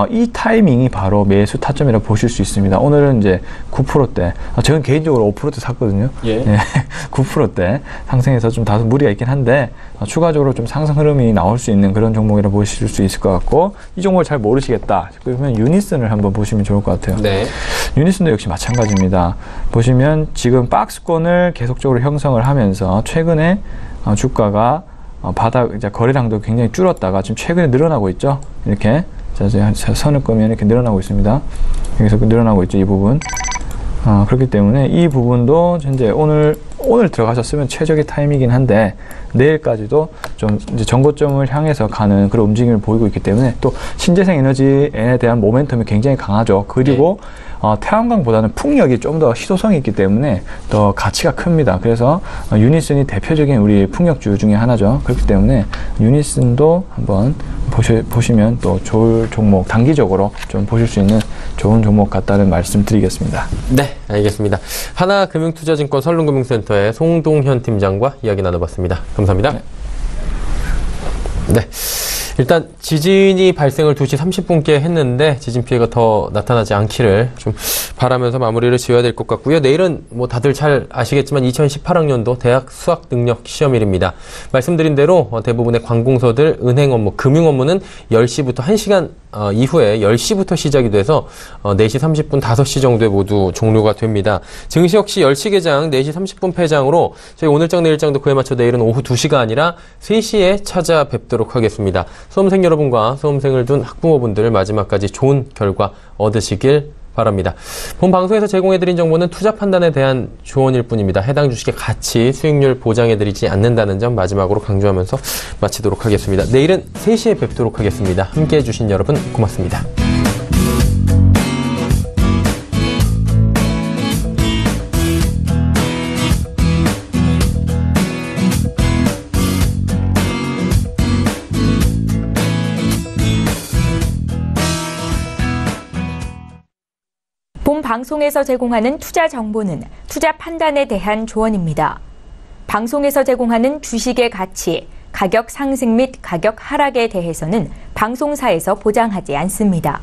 이 타이밍이 바로 매수 타점이라고 보실 수 있습니다. 오늘은 이제 9%대, 저는 개인적으로 5%대 샀거든요. 9%대 상승해서 좀 다소 무리가 있긴 한데, 추가적으로 좀 상승 흐름이 나올 수 있는 그런 종목이라고 보실 수 있을 것 같고, 이 종목을 잘 모르시겠다 그러면 유니슨을 한번 보시면 좋을 것 같아요. 유니슨도 역시 마찬가지입니다. 보시면 지금 박스권을 계속적으로 형성을 하면서 최근에 주가가 이제 거래량도 굉장히 줄었다가 지금 최근에 늘어나고 있죠. 이렇게 선을 끄면 이렇게 늘어나고 있습니다. 여기서 늘어나고 있죠, 이 부분. 그렇기 때문에 이 부분도 현재 오늘 들어가셨으면 최적의 타이밍이긴 한데, 내일까지도 좀 이제 정고점을 향해서 가는 그런 움직임을 보이고 있기 때문에, 또 신재생 에너지에 대한 모멘텀이 굉장히 강하죠. 그리고 태양광보다는 풍력이 좀 더 희소성이 있기 때문에 더 가치가 큽니다. 그래서 유니슨이 대표적인 우리 풍력주 중에 하나죠. 그렇기 때문에 유니슨도 한번 보시면 또 좋을 종목, 단기적으로 좀 보실 수 있는 좋은 종목 같다는 말씀 드리겠습니다. 네, 알겠습니다. 하나금융투자증권 설릉금융센터의 송동현 팀장과 이야기 나눠봤습니다. 감사합니다. 네. 일단 지진이 발생을 2시 30분께 했는데 지진 피해가 더 나타나지 않기를 좀 바라면서 마무리를 지어야 될 것 같고요. 내일은 뭐 다들 잘 아시겠지만 2018학년도 대학 수학 능력 시험일입니다. 말씀드린 대로 대부분의 관공서들, 은행 업무, 금융 업무는 10시부터 1시간 이후에 10시부터 시작이 돼서 4시 30분, 5시 정도에 모두 종료가 됩니다. 증시 역시 10시 개장, 4시 30분 폐장으로 저희 오늘장 내일장도 그에 맞춰 내일은 오후 2시가 아니라 3시에 찾아뵙도록 하겠습니다. 수험생 여러분과 수험생을 둔 학부모분들 마지막까지 좋은 결과 얻으시길 바랍니다. 본 방송에서 제공해드린 정보는 투자 판단에 대한 조언일 뿐입니다. 해당 주식의 가치, 수익률 보장해드리지 않는다는 점 마지막으로 강조하면서 마치도록 하겠습니다. 내일은 3시에 뵙도록 하겠습니다. 함께해 주신 여러분 고맙습니다. 본 방송에서 제공하는 투자 정보는 투자 판단에 대한 조언입니다. 방송에서 제공하는 주식의 가치, 가격 상승 및 가격 하락에 대해서는 방송사에서 보장하지 않습니다.